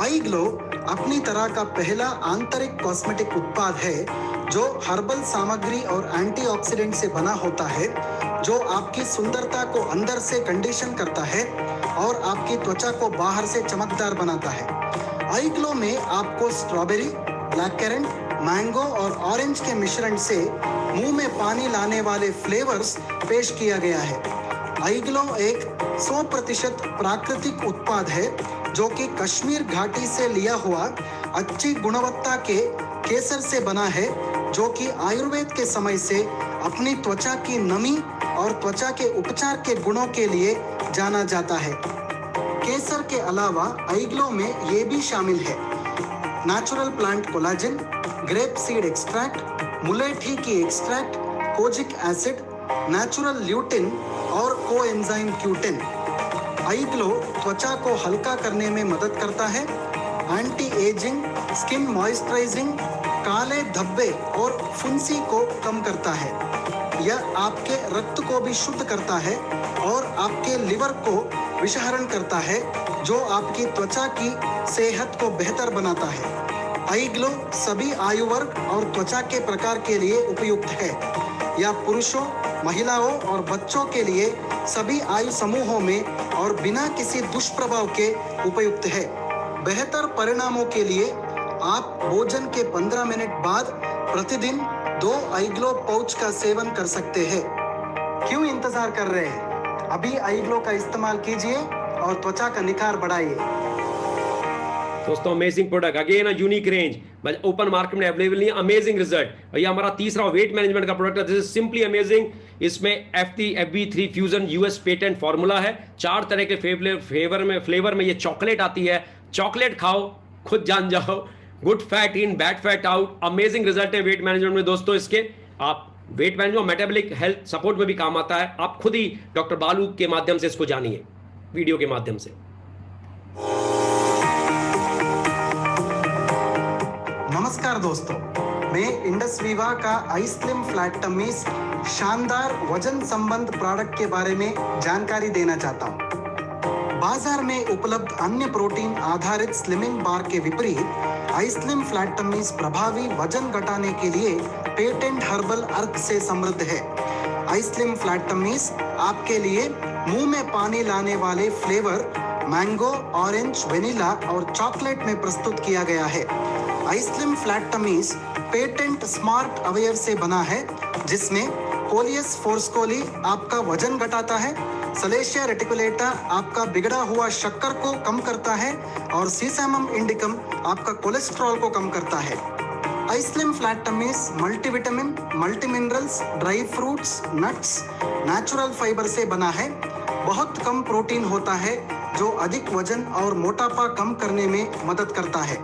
आई ग्लो अपनी तरह का पहला आंतरिक कॉस्मेटिक उत्पाद है जो हर्बल सामग्री और एंटीऑक्सीडेंट से बना होता है, जो आपकी सुंदरता को अंदर से कंडीशन करता है और आपकी त्वचा को बाहर से चमकदार बनाता है। आई ग्लो में आपको स्ट्रॉबेरी, ब्लैक करंट, मैंगो और ऑरेंज के मिश्रण से मुंह में पानी लाने वाले फ्लेवर्स पेश किया गया है। आई ग्लो एक 100% प्राकृतिक उत्पाद है जो कि कश्मीर घाटी से लिया हुआ अच्छी गुणवत्ता के केसर से बना है, जो कि आयुर्वेद के समय से अपनी त्वचा की नमी और त्वचा के उपचार के गुणों के लिए जाना जाता है। केसर के अलावा आई ग्लो में ये भी शामिल है natural plant collagen, grape seed extract, मुलेठी की extract, kojic acid, natural lutein और कोएंजाइम क्यूटिन। आई ग्लो त्वचा को हल्का करने में मदद करता है, एंटी एजिंग, स्किन मॉइस्चराइजिंग, काले धब्बे और फुंसी को कम करता है। यह आपके रक्त को भी शुद्ध करता है और आपके लिवर को विषहरण करता है, जो आपकी त्वचा की सेहत को बेहतर बनाता है। आई ग्लो सभी आयु वर्ग और त्वचा के प्रकार के लिए उपयुक्त है। यह पुरुषों, महिलाओं और बच्चों के लिए सभी आयु समूहों में और बिना किसी दुष्प्रभाव के उपयुक्त है। बेहतर परिणामों के लिए आप भोजन के 15 मिनट बाद प्रतिदिन 2 आई ग्लो पाउच का सेवन कर सकते हैं। क्यों इंतजार कर रहे हैं? अभी आई ग्लो का इस्तेमाल कीजिए और त्वचा का निखार बढ़ाइए। दोस्तों amazing product, again a unique range, open market में अवेलेबल नहीं है। Amazing result. और ये हमारा तीसरा वेट मैनेजमेंट का प्रोडक्ट है। This is simply amazing. इसमें FB3 fusion US patent formula है। 4 तरह के फ्लेवर में ये चॉकलेट आती है। चॉकलेट खाओ, खुद जान जाओ। Good fat in, bad fat out. Amazing result है वेट मैनेजमेंट में दोस्तों इसके। आप weight management, metabolic health support में भी काम आता है। आप खुद ही डॉक्टर बालू के माध्यम से इसको जानिए, वीडियो के माध्यम से। नमस्कार दोस्तों, मैं इंडसविवा का आई स्लिम फ्लैट टमीज शानदार वजन संबंध प्रोडक्ट के बारे में जानकारी देना चाहता हूँ। बाजार में उपलब्ध अन्य प्रोटीन आधारित स्लिमिंग बार के विपरीत आई स्लिम फ्लैट टमीज प्रभावी वजन घटाने के लिए पेटेंट हर्बल अर्क से समृद्ध है। आई स्लिम फ्लैट टमीज आपके लिए मुंह में पानी लाने वाले फ्लेवर मैंगो, ऑरेंज, वेनिला और चॉकलेट में प्रस्तुत किया गया है। I Slim Flat टमीज patent smart अवयव से बना है, जिसमें कोलियस फोर्स्कोली आपका वजन घटाता है, सलेशिया रेटिकुलेटा आपका बिगड़ा हुआ शक्कर को कम करता है और सीसैमम इंडिकम आपका कोलेस्ट्रॉल को कम करता है। I Slim Flat Tummies multivitamin, multi minerals, dry fruits, nuts, natural fibre से बना है। बहुत कम प्रोटीन होता है, जो अधिक वजन और मोटापा कम करने में मदद करता है।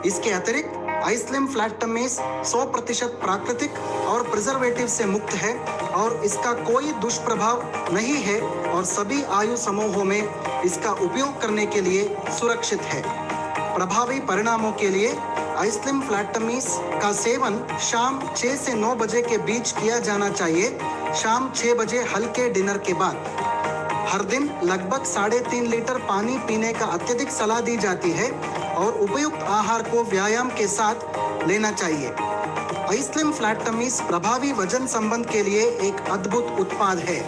इसके अतिरिक्त आइस्लिम फ्लैट टमीज 100% प्राकृतिक और प्रिजर्वेटिव से मुक्त है और इसका कोई दुष्प्रभाव नहीं है और सभी आयु समूहों में इसका उपयोग करने के लिए सुरक्षित है। प्रभावी परिणामों के लिए आइस्लिम फ्लैट टमीज का सेवन शाम 6 से 9 बजे के बीच किया जाना चाहिए, शाम 6 बजे हल्के डिनर के बाद। हर दिन लगभग 3.5 लीटर पानी पीने का अत्यधिक सलाह दी जाती है और उपयुक्त आहार को व्यायाम के साथ लेना चाहिए। आइस्लिम फ्लैट टमीज प्रभावी वजन संबंध के लिए एक अद्भुत उत्पाद है।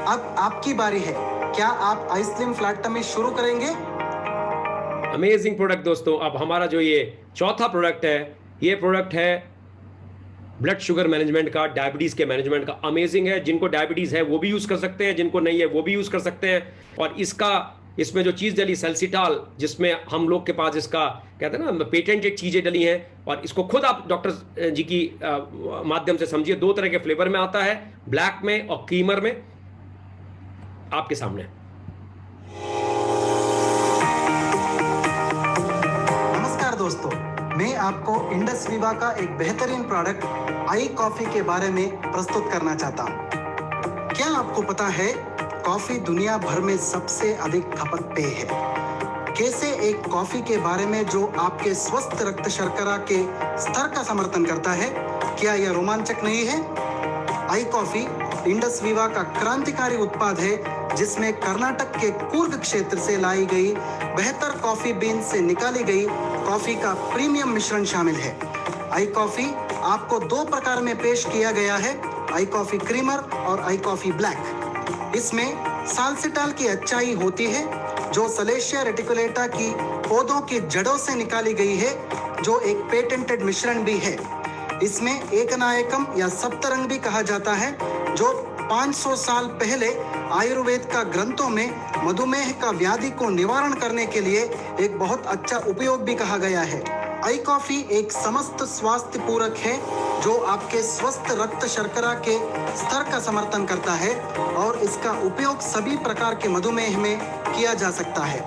अब आपकी बारी है, क्या आप आइस्लिम फ्लैट टमीज शुरू करेंगे? अमेजिंग प्रोडक्ट दोस्तों। अब हमारा जो ये चौथा प्रोडक्ट है, ये प्रोडक्ट है ब्लड शुगर मैनेजमेंट का, डायबिटीज के मैनेजमेंट का। अमेजिंग है, जिनको डायबिटीज है वो भी यूज कर सकते हैं, जिनको नहीं है वो भी यूज कर सकते हैं। और इसमें जो चीज डली सेल्सिटाल, जिसमें हम लोग के पास इसका कहते हैं ना पेटेंटेड चीजें डली हैं, और इसको खुद आप डॉक्टर जी की माध्यम से समझिए। 2 तरह के फ्लेवर में आता है, ब्लैक में और क्रीमर में। आपके सामने दोस्तों, मैं आपको इंडस विवा का एक बेहतरीन प्रोडक्ट आई कॉफी के बारे में प्रस्तुत करना चाहता हूं। क्या आपको पता है कॉफी दुनिया भर में सबसे अधिक खपत पेय है? कैसे एक कॉफी के बारे में जो आपके स्वस्थ रक्त शर्करा के स्तर का समर्थन करता है, क्या यह रोमांचक नहीं है? आई कॉफी इंडस विवा का क्रांतिकारी उत्पाद है जिसमें कर्नाटक के कूर्ग क्षेत्र से लाई गई बेहतर कॉफी बीन से निकाली गई कॉफी का प्रीमियम मिश्रण शामिल है। आई कॉफी आपको 2 प्रकार में पेश किया गया है, आई कॉफी क्रीमर और आई कॉफी ब्लैक। इसमें साल्सिटाल की अच्छाई होती है जो सलेशिया रेटिकुलेटा की पौधों की जड़ों से निकाली गई है, जो एक पेटेंटेड मिश्रण भी है। इसमें एकनायकम या सप्तरंग भी कहा जाता है, जो 500 साल पहले आयुर्वेद का ग्रंथों में मधुमेह का व्याधि को निवारण करने के लिए एक बहुत अच्छा उपयोग भी कहा गया है। आई कॉफी एक समस्त स्वास्थ्य पूरक है जो आपके स्वस्थ रक्त शर्करा के स्तर का समर्थन करता है और इसका उपयोग सभी प्रकार के मधुमेह में किया जा सकता है।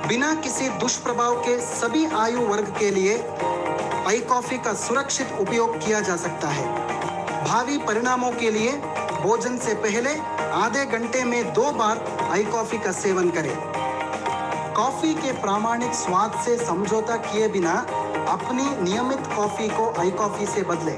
बिना किसी दुष्प्रभाव के सभी आयु वर्ग के लिए आई कॉफी का सुरक्षित उपयोग किया जा सकता है। भावी परिणामों के लिए भोजन से पहले आधे घंटे में 2 बार आई कॉफी का सेवन करें। कॉफी के प्रामाणिक स्वाद से समझौता किए बिना अपनी नियमित कॉफी को आई कॉफी से बदलें।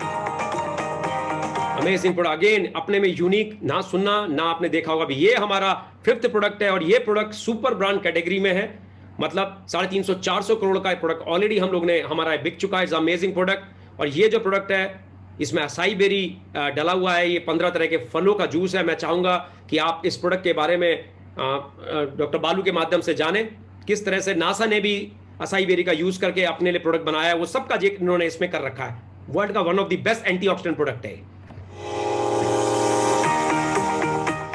अमेजिंग प्रोडक्ट, अगेन अपने में यूनिक, ना सुनना ना आपने देखा होगा भी। ये हमारा 5th प्रोडक्ट है और ये प्रोडक्ट सुपर ब्रांड कैटेगरी में है। मतलब 350-400 करोड़ का प्रोडक्ट ऑलरेडी हम लोग ने हमारा बिक चुका है। Amazing product. और ये जो प्रोडक्ट है इसमें असाई बेरी डला हुआ है, ये 15 तरह के फलों का जूस है। मैं चाहूंगा कि आप इस प्रोडक्ट के बारे में डॉक्टर बालू के माध्यम से जानें, किस तरह से नासा ने भी असाई बेरी का यूज करके अपने लिए प्रोडक्ट बनाया है, वो सबका जिक्र इन्होंने इसमें कर रखा है। वर्ल्ड का one of the best antioxidant product है।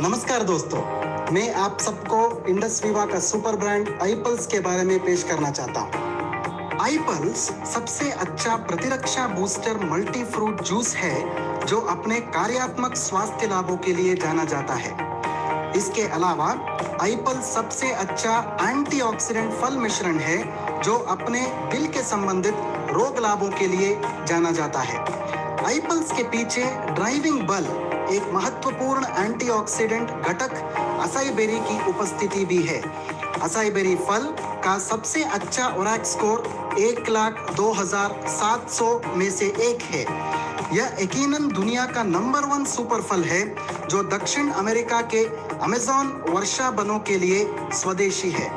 नमस्कार दोस्तों, मैं आप सबको इंडस विवा का सुपर ब्रांड आईपल्स के बारे में पेश करना चाहता हूँ। आईपल्स सबसे अच्छा प्रतिरक्षा बूस्टर मल्टी फ्रूट जूस है जो अपने कार्यात्मक स्वास्थ्य लाभों के लिए जाना जाता है। इसके अलावा आईपल्स सबसे अच्छा एंटीऑक्सीडेंट फल मिश्रण है जो अपने दिल के संबंधित रोग लाभों के लिए जाना जाता है। आईपल्स के पीछे ड्राइविंग बल एक महत्वपूर्ण एंटीऑक्सीडेंट घटक असाई बेरी की उपस्थिति भी है। असाई बेरी फल का सबसे अच्छा ओरैक स्कोर 1,02,700 में से एक है। यह यकीनन दुनिया का नंबर 1 सुपर फल है जो दक्षिण अमेरिका के अमेज़न वर्षा वनों के लिए स्वदेशी है।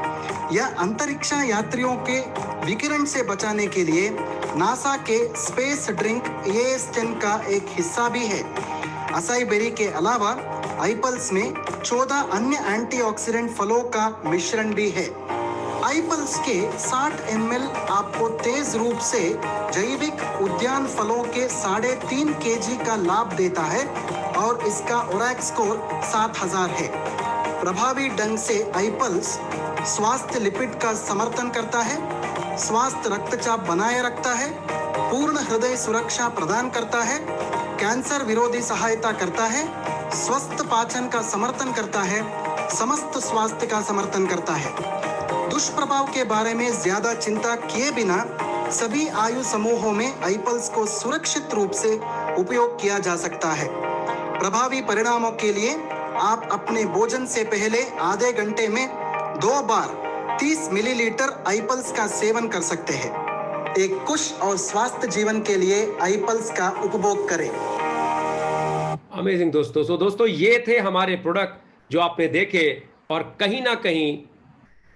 यह अंतरिक्ष यात्रियों के विकिरण से बचाने के लिए नासा के स्पेस ड्रिंक AS10 का एक हिस्सा भी है। असाई बेरी के अलावा आईपल्स में 14 अन्य एंटीऑक्सीडेंट फलों का मिश्रण भी है। आईपल्स के 60 ml आपको तेज रूप से जैविक उद्यान फलों के 3.5 kg का लाभ देता है और इसका ओरैक स्कोर 7000 है। प्रभावी ढंग से आईपल्स स्वास्थ्य लिपिड का समर्थन करता है, स्वास्थ्य रक्तचाप बनाए रखता है, पूर्ण हृदय सुरक्षा प्रदान करता है, कैंसर विरोधी सहायता करता है, स्वस्थ पाचन का समर्थन करता है, समस्त स्वास्थ्य का समर्थन करता है। दुष्प्रभाव के बारे में ज्यादा चिंता किए बिना सभी आयु समूहों में आईपल्स को सुरक्षित रूप से उपयोग किया जा सकता है। प्रभावी परिणामों के लिए आप अपने भोजन से पहले आधे घंटे में 2 बार 30 मिलीलीटर आईपल्स का सेवन कर सकते हैं। एक खुश और स्वस्थ जीवन के लिए आईपल्स का उपभोग करें। अमेजिंग दोस्तों। सो दोस्तों, ये थे हमारे प्रोडक्ट जो आपने देखे और कहीं ना कहीं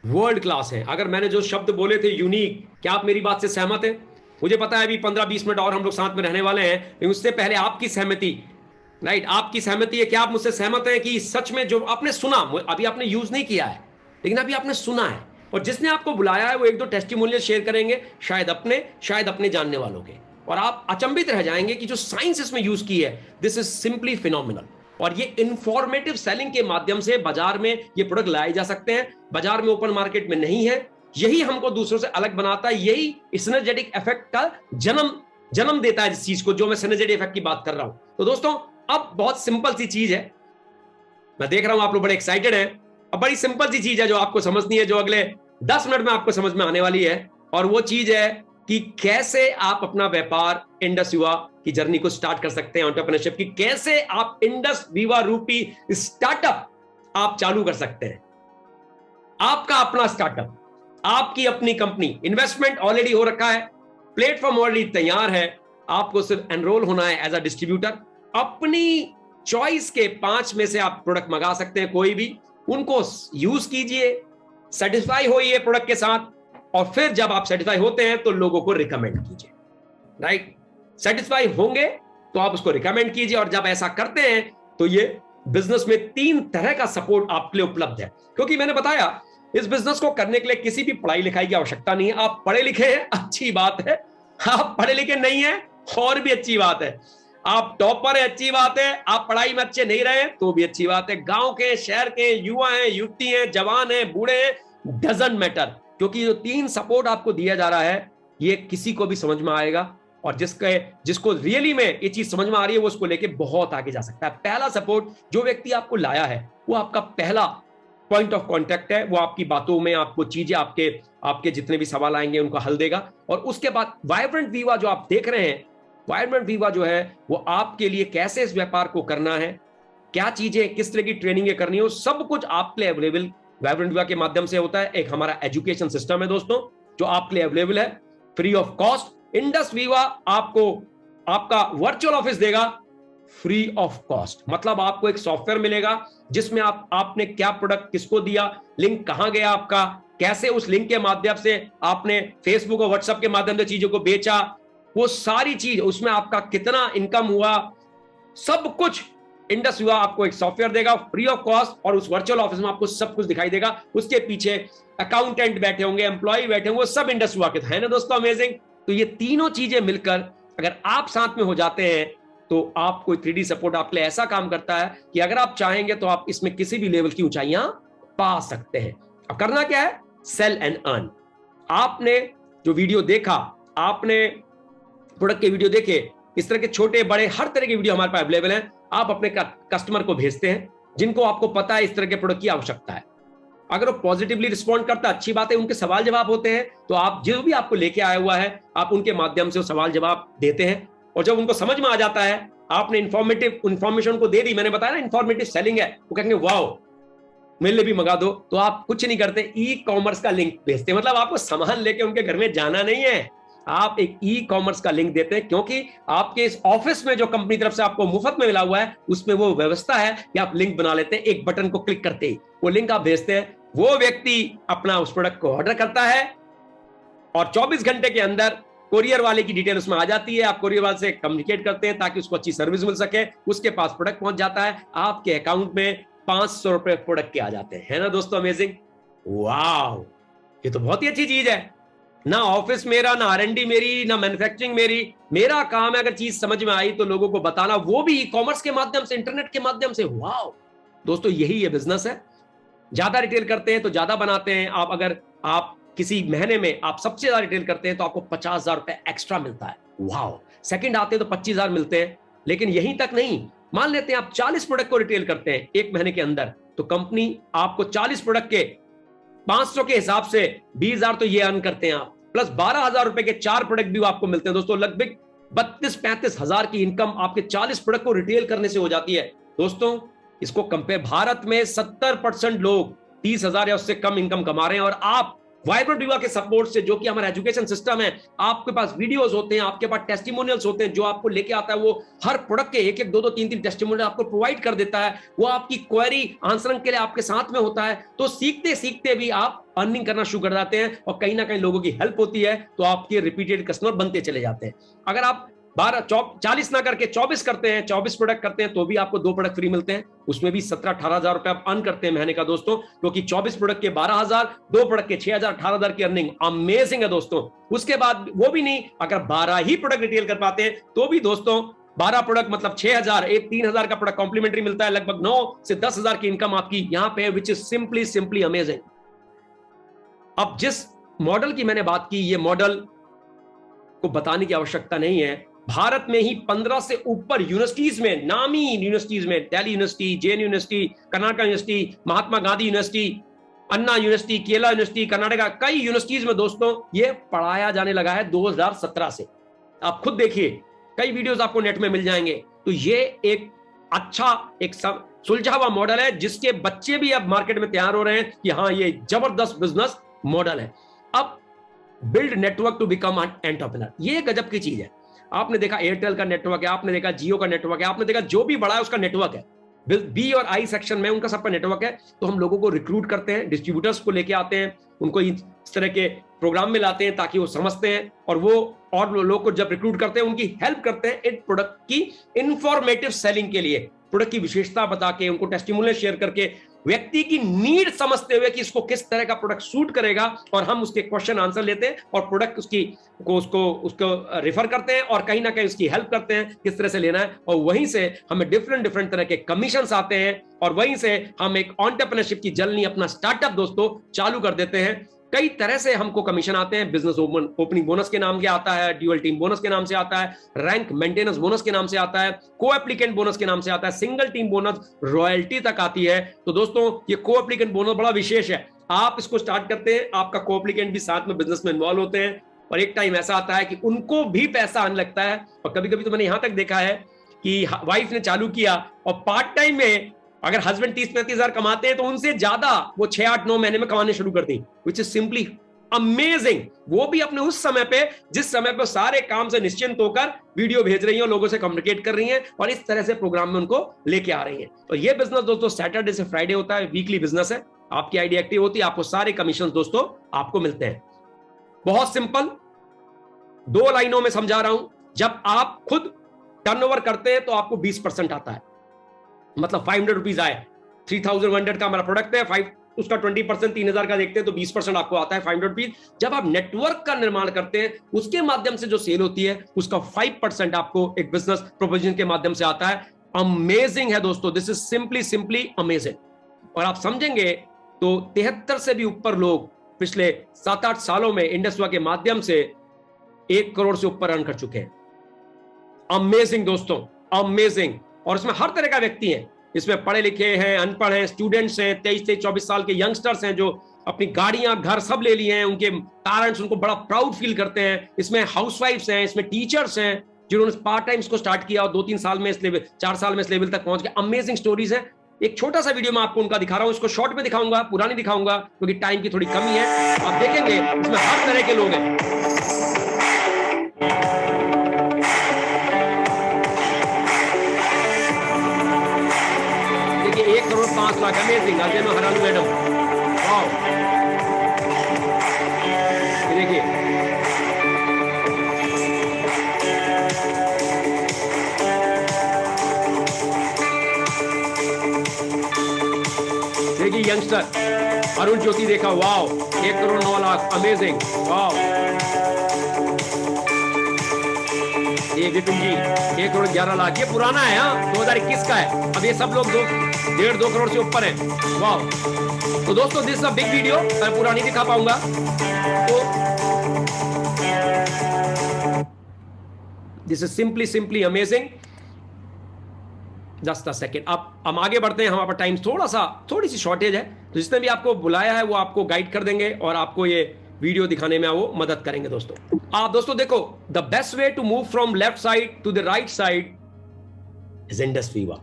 वर्ल्ड क्लास हैं। अगर मैंने जो शब्द बोले थे यूनिक, क्या आप मेरी बात से सहमत हैं? मुझे पता है अभी 15-20 मिनट और हम लोग साथ में रहने वाले हैं, लेकिन उससे पहले आपकी सहमति, राइट, आपकी सहमति है। क्या आप मुझसे सहमत हैं कि सच में जो आपने सुना, अभी आपने यूज नहीं किया है लेकिन अभी आपने सुना है, और जिसने आपको बुलाया है वो 1-2 टेस्टिमोनियल शेयर करेंगे, शायद अपने जानने वालों के, और आप अचंभित रह जाएंगे कि जो साइंस इसमें यूज की है, दिस इज सिंपली फिनोमिनल। और ये इंफॉर्मेटिव सेलिंग के माध्यम से बाजार में ये प्रोडक्ट लाए जा सकते हैं। बाजार में ओपन मार्केट में नहीं है। यही हमको दूसरों से अलग बनाता है। यही सिनर्जेटिक इफेक्ट का जन्म देता है, जिस चीज को, जो मैं सिनर्जेटिक इफेक्ट की बात कर रहा हूं। तो दोस्तों, अब बहुत सिंपल सी चीज है, मैं देख रहा हूं आप लोग बड़े एक्साइटेड हैं। अब बड़ी सिंपल सी चीज है जो आपको समझनी है, जो अगले 10 मिनट में आपको समझ में आने वाली है, और वो चीज है कि कैसे आप अपना व्यापार इंडस विवा की जर्नी को स्टार्ट कर सकते हैं, एंटरप्रेन्योरशिप की, कैसे आप इंडस विवा रूपी स्टार्टअप आप चालू कर सकते हैं। आपका अपना स्टार्टअप, आपकी अपनी कंपनी, इन्वेस्टमेंट ऑलरेडी हो रखा है, प्लेटफॉर्म ऑलरेडी तैयार है, आपको सिर्फ एनरोल होना है एज अ डिस्ट्रीब्यूटर। अपनी चॉइस के 5 में से आप प्रोडक्ट मंगा सकते हैं, कोई भी, उनको यूज कीजिए, सेटिस्फाई होइए प्रोडक्ट के साथ, और फिर जब आप सेटिस्फाई होते हैं तो लोगों को रिकमेंड कीजिए, राइट। सेटिस्फाई होंगे तो आप उसको रिकमेंड कीजिए, और जब ऐसा करते हैं तो ये बिजनेस में 3 तरह का सपोर्ट आपके लिए उपलब्ध है। क्योंकि मैंने बताया, इस बिजनेस को करने के लिए किसी भी पढ़ाई लिखाई की आवश्यकता नहीं है। आप पढ़े लिखे हैं, अच्छी बात है। आप पढ़े लिखे नहीं है, और भी अच्छी बात है। आप टॉपर है, अच्छी बात है। आप पढ़ाई में अच्छे नहीं रहे तो भी अच्छी बात है। गांव के, शहर के, युवा हैं, युवती हैं, जवान हैं, बूढ़े हैं, डजंट मैटर, क्योंकि जो 3 सपोर्ट आपको दिया जा रहा है, ये किसी को भी समझ में आएगा, और जिसको रियली में ये चीज समझ में आ रही है, वो उसको लेके बहुत आगे जा सकता है। पहला सपोर्ट, जो व्यक्ति आपको लाया है वो आपका पहला पॉइंट ऑफ कांटेक्ट है। वो आपकी बातों में आपको चीजें, आपके जितने भी सवाल आएंगे उनको हल देगा। और उसके बाद वाइब्रेंट विवा जो आप देख रहे हैं, वाइब्रेंट विवा जो है वो आपके लिए कैसे इस व्यापार को करना है, क्या चीजें, किस तरह की ट्रेनिंग करनी हो, सब कुछ आपके लिए अवेलेबल वाइब्रेंट विवा के माध्यम से होता है। एक हमारा एजुकेशन सिस्टम है दोस्तों, जो आपके लिए अवेलेबल है फ्री ऑफ कॉस्ट। इंडस विवा आपको आपका वर्चुअल ऑफिस देगा फ्री ऑफ कॉस्ट। मतलब आपको एक सॉफ्टवेयर मिलेगा जिसमें आपने क्या प्रोडक्ट किसको दिया, लिंक कहां गया आपका, कैसे उस लिंक के माध्यम से आपने फेसबुक और व्हाट्सएप के माध्यम से चीजों को बेचा, वो सारी चीज, उसमें आपका कितना इनकम हुआ, सब कुछ इंडस विवा आपको एक सॉफ्टवेयर देगा फ्री ऑफ कॉस्ट, और उस वर्चुअल ऑफिस में आपको सब कुछ दिखाई देगा। उसके पीछे अकाउंटेंट बैठे होंगे, एम्प्लॉय बैठे होंगे, वो सब इंडस विवा के है ना दोस्तों। अमेजिंग। तो ये तीनों चीजें मिलकर अगर आप साथ में हो जाते हैं तो आपको 3D सपोर्ट आपके लिए ऐसा काम करता है कि अगर आप चाहेंगे तो आप इसमें किसी भी लेवल की ऊंचाइयां पा सकते हैं। अब करना क्या है? Sell and earn. आपने जो वीडियो देखा, आपने प्रोडक्ट के वीडियो देखे, इस तरह के छोटे बड़े हर तरह के वीडियो हमारे पास अवेलेबल हैं। आप अपने कस्टमर को भेजते हैं जिनको आपको पता है इस तरह के प्रोडक्ट की आवश्यकता है। अगर वो पॉजिटिवली रिस्पॉन्ड करता, अच्छी बात है, उनके सवाल जवाब होते हैं, तो आप जो भी आपको लेके आया हुआ है, आप उनके माध्यम से वो सवाल जवाब देते हैं। और जब उनको समझ में आ जाता है, आपने इंफॉर्मेशन को दे दी, मैंने बताया ना इंफॉर्मेटिव सेलिंग है, वो कहेंगे वाओ मेरे लिए भी मंगा दो। तो आप कुछ नहीं करते, ई कॉमर्स का लिंक भेजते हैं। मतलब आपको सामान लेके उनके घर में जाना नहीं है, आप एक ई कॉमर्स का लिंक देते हैं, क्योंकि आपके इस ऑफिस में जो कंपनी तरफ से आपको मुफ्त में मिला हुआ है, उसमें वो व्यवस्था है कि आप लिंक बना लेते हैं। एक बटन को क्लिक करते ही वो लिंक आप भेजते हैं, वो व्यक्ति अपना उस प्रोडक्ट को ऑर्डर करता है, और 24 घंटे के अंदर कोरियर वाले की डिटेल उसमें आ जाती है। आप कोरियर वाले से कम्युनिकेट करते हैं ताकि उसको अच्छी सर्विस मिल सके, उसके पास प्रोडक्ट पहुंच जाता है, आपके अकाउंट में 500 रुपए प्रोडक्ट के आ जाते हैं। है ना दोस्तों अमेजिंग? वाओ, ये तो बहुत ही अच्छी चीज है। ना ऑफिस मेरा, ना R&D मेरी, ना मैन्युफैक्चरिंग मेरी, मेरा काम है अगर चीज समझ में आई तो लोगों को बताना, वो भी ई कॉमर्स के माध्यम से, इंटरनेट के माध्यम से। वाओ दोस्तों, यही ये बिजनेस है। ज्यादा रिटेल करते हैं तो ज्यादा बनाते हैं। अगर आप किसी महीने में आप सबसे ज्यादा रिटेल करते हैं तो आपको 50,000 रुपए एक्स्ट्रा मिलता है। वाओ, सेकंड आते हैं तो 25,000 मिलते हैं। लेकिन यहीं तक नहीं, मान लेते हैं आप 40 प्रोडक्ट को रिटेल करते हैं एक महीने के अंदर, तो कंपनी आपको 40 प्रोडक्ट के 500 के हिसाब से 20,000 तो ये अर्न करते हैं आप, प्लस 12,000 रुपए के 4 प्रोडक्ट भी आपको मिलते हैं दोस्तों। लगभग 32-35 हजार की इनकम आपके 40 प्रोडक्ट को रिटेल करने से हो जाती है दोस्तों। इसको कंपेयर, भारत में 70% लोग 30,000 या उससे कम इनकम कमा रहे हैं, और आप वाइब्रेंट विवा के सपोर्ट से, जो कि हमारा एजुकेशन सिस्टम है, आपके पास वीडियोस होते हैं, आपके पास टेस्टिमोनियल्स होते हैं, जो आपको लेके आता है, वो हर प्रोडक्ट के 1-1, 2-2, 3-3 टेस्टिमोनियल आपको प्रोवाइड कर देता है। वो आपकी क्वेरी आंसरिंग के लिए आपके साथ में होता है। तो सीखते सीखते भी आप अर्निंग करना शुरू कर जाते हैं, और कहीं ना कहीं लोगों की हेल्प होती है, तो आपके रिपीटेड कस्टमर बनते चले जाते हैं। अगर आप 40 ना करके 24 करते हैं, 24 प्रोडक्ट करते हैं, तो भी आपको 2 प्रोडक्ट फ्री मिलते हैं, उसमें भी 17-18 हजार रुपए आप अर्न करते हैं महीने का दोस्तों, क्योंकि 24 प्रोडक्ट के 12,000, 2 प्रोडक्ट के 6,000, 18,000 की अर्निंग अमेजिंग है दोस्तों। उसके बाद वो भी नहीं, अगर 12 ही प्रोडक्ट रिटेल कर पाते हैं तो भी दोस्तों 12 प्रोडक्ट मतलब 6,000, एक 3,000 का प्रोडक्ट कॉम्प्लीमेंट्री मिलता है, लगभग 9 से 10 हजार की इनकम आपकी यहां पे, विच इज सिंपली अमेजिंग। अब जिस मॉडल की मैंने बात की, ये मॉडल को बताने की आवश्यकता नहीं है। भारत में ही 15 से ऊपर यूनिवर्सिटीज में, नामी यूनिवर्सिटीज में, Delhi University, JNU University, Karnataka University, Mahatma Gandhi University, Anna University, Kerala University, Karnataka, कई यूनिवर्सिटीज में दोस्तों ये पढ़ाया जाने लगा है 2017 से। आप खुद देखिए, कई वीडियोस आपको नेट में मिल जाएंगे। तो ये एक अच्छा, एक सुलझा हुआ मॉडल है, जिसके बच्चे भी अब मार्केट में तैयार हो रहे हैं कि हाँ, ये जबरदस्त बिजनेस मॉडल है। अब build network to become an entrepreneur, ये गजब की चीज है। आपने देखा एयरटेल का नेटवर्क है, आपने देखा जियो का नेटवर्क है, आपने देखा जो भी बड़ा है उसका नेटवर्क है, बी और आई सेक्शन में उनका सबका नेटवर्क है। तो हम लोगों को रिक्रूट करते हैं, डिस्ट्रीब्यूटर्स को लेके आते हैं, उनको इस तरह के प्रोग्राम में लाते हैं ताकि वो समझते हैं, और वो और लोगों को जब रिक्रूट करते हैं उनकी हेल्प करते हैं इन प्रोडक्ट की इंफॉर्मेटिव सेलिंग के लिए, प्रोडक्ट की विशेषता बता के, उनको टेस्टिमोनियल शेयर करके, व्यक्ति की नीड समझते हुए कि इसको किस तरह का प्रोडक्ट सूट करेगा, और हम उसके क्वेश्चन आंसर लेते हैं और प्रोडक्ट उसको रेफर करते हैं, और कहीं ना कहीं उसकी हेल्प करते हैं किस तरह से लेना है, और वहीं से हमें डिफरेंट तरह के कमीशंस आते हैं, और वहीं से हम एक एंटरप्रेन्योरशिप की जर्नी, अपना स्टार्टअप दोस्तों चालू कर देते हैं। कई तरह से हमको कमीशन आते हैं, बिजनेस ओपनिंग बोनस के नाम के आता है, ड्यूअल टीम बोनस के नाम से आता है, रैंक मेंटेनेंस बोनस के नाम से आता है, को एप्लीकेंट बोनस के नाम से आता है, सिंगल टीम बोनस, रॉयल्टी तक आती है। तो दोस्तों ये को एप्लीकेंट बोनस बड़ा विशेष है। आप इसको स्टार्ट करते हैं, आपका को एप्लीकेंट भी साथ में बिजनेस में इन्वॉल्व होते हैं, और एक टाइम ऐसा आता है कि उनको भी पैसा आने लगता है। और कभी कभी तो मैंने यहां तक देखा है कि वाइफ ने चालू किया और पार्ट टाइम में अगर हस्बैंड 30-35 हजार कमाते हैं तो उनसे ज्यादा वो 6-8-9 महीने में कमाने शुरू कर दी, विच इज सिंपली अमेजिंग। वो भी अपने उस समय पे, जिस समय पे सारे काम से निश्चिंत होकर वीडियो भेज रही हैं, लोगों से कम्युनिकेट कर रही हैं, और इस तरह से प्रोग्राम में उनको लेके आ रही हैं। तो ये बिजनेस दोस्तों सैटरडे से फ्राइडे होता है, वीकली बिजनेस है। आपकी आईडी एक्टिव होती है, आपको सारे कमीशन दोस्तों आपको मिलते हैं। बहुत सिंपल, 2 लाइनों में समझा रहा हूं। जब आप खुद टर्नओवर करते हैं तो आपको 20% आता है, मतलब 500 रुपीज आए, 3,100 का हमारा प्रोडक्ट है, उसका 20% 3,000 का देखते हैं तो 20% आपको आता है 500 रुपीज। जब आप नेटवर्क का निर्माण करते हैं, उसके माध्यम से जो सेल होती है उसका 5% आपको एक बिजनेस प्रोपोजिशन के माध्यम से आता है। अमेजिंग है दोस्तों, दिस इज सिंपली अमेजिंग। और आप समझेंगे तो 73 से भी ऊपर लोग पिछले 7-8 सालों में इंडस्ट्री के माध्यम से 1 करोड़ से ऊपर अर्न कर चुके हैं। अमेजिंग दोस्तों, अमेजिंग। और इसमें हर तरह का व्यक्ति है, इसमें पढ़े लिखे हैं, अनपढ़ हैं, स्टूडेंट्स हैं, 23-24 साल के यंगस्टर्स हैं जो अपनी गाड़ियां घर सब ले लिए हैं, उनके पेरेंट्स उनको बड़ा प्राउड फील करते हैं। इसमें हाउसवाइफ्स हैं, इसमें टीचर्स हैं जिन्होंने पार्ट टाइम इसको स्टार्ट किया और 2-3 साल में इस लेवल, 4 साल में इस लेवल तक पहुंच गए। अमेजिंग स्टोरीज है। एक छोटा सा वीडियो मैं आपको उनका दिखा रहा हूं, इसको शॉर्ट में दिखाऊंगा, पुरानी दिखाऊंगा क्योंकि टाइम की थोड़ी कमी है। आप देखेंगे इसमें हर तरह के लोग हैं। देखिए 1 crore 5 lakh, amazing. Ajay Haralu madam, wow, देखिए यंगस्टर अरुण ज्योति देखा, wow, 1 crore 9 lakh, amazing, wow. ये विपिन जी 1 करोड़ 11 लाख, ये पुराना है, हाँ 2021 का है। अब ये सब लोग 1.5-2 करोड़ से ऊपर है, वाओ। तो दोस्तों दिस अ बिग वीडियो, मैं पूरा नहीं दिखा पाऊंगा, तो this is simply amazing. Just a second. अब हम आगे बढ़ते हैं, हमारे पास टाइम थोड़ी सी शॉर्टेज है, तो जिसने भी आपको बुलाया है वो आपको गाइड कर देंगे और आपको ये वीडियो दिखाने में वो मदद करेंगे। दोस्तों देखो, the best way to move from left side to the right side is इंडस्वीवा।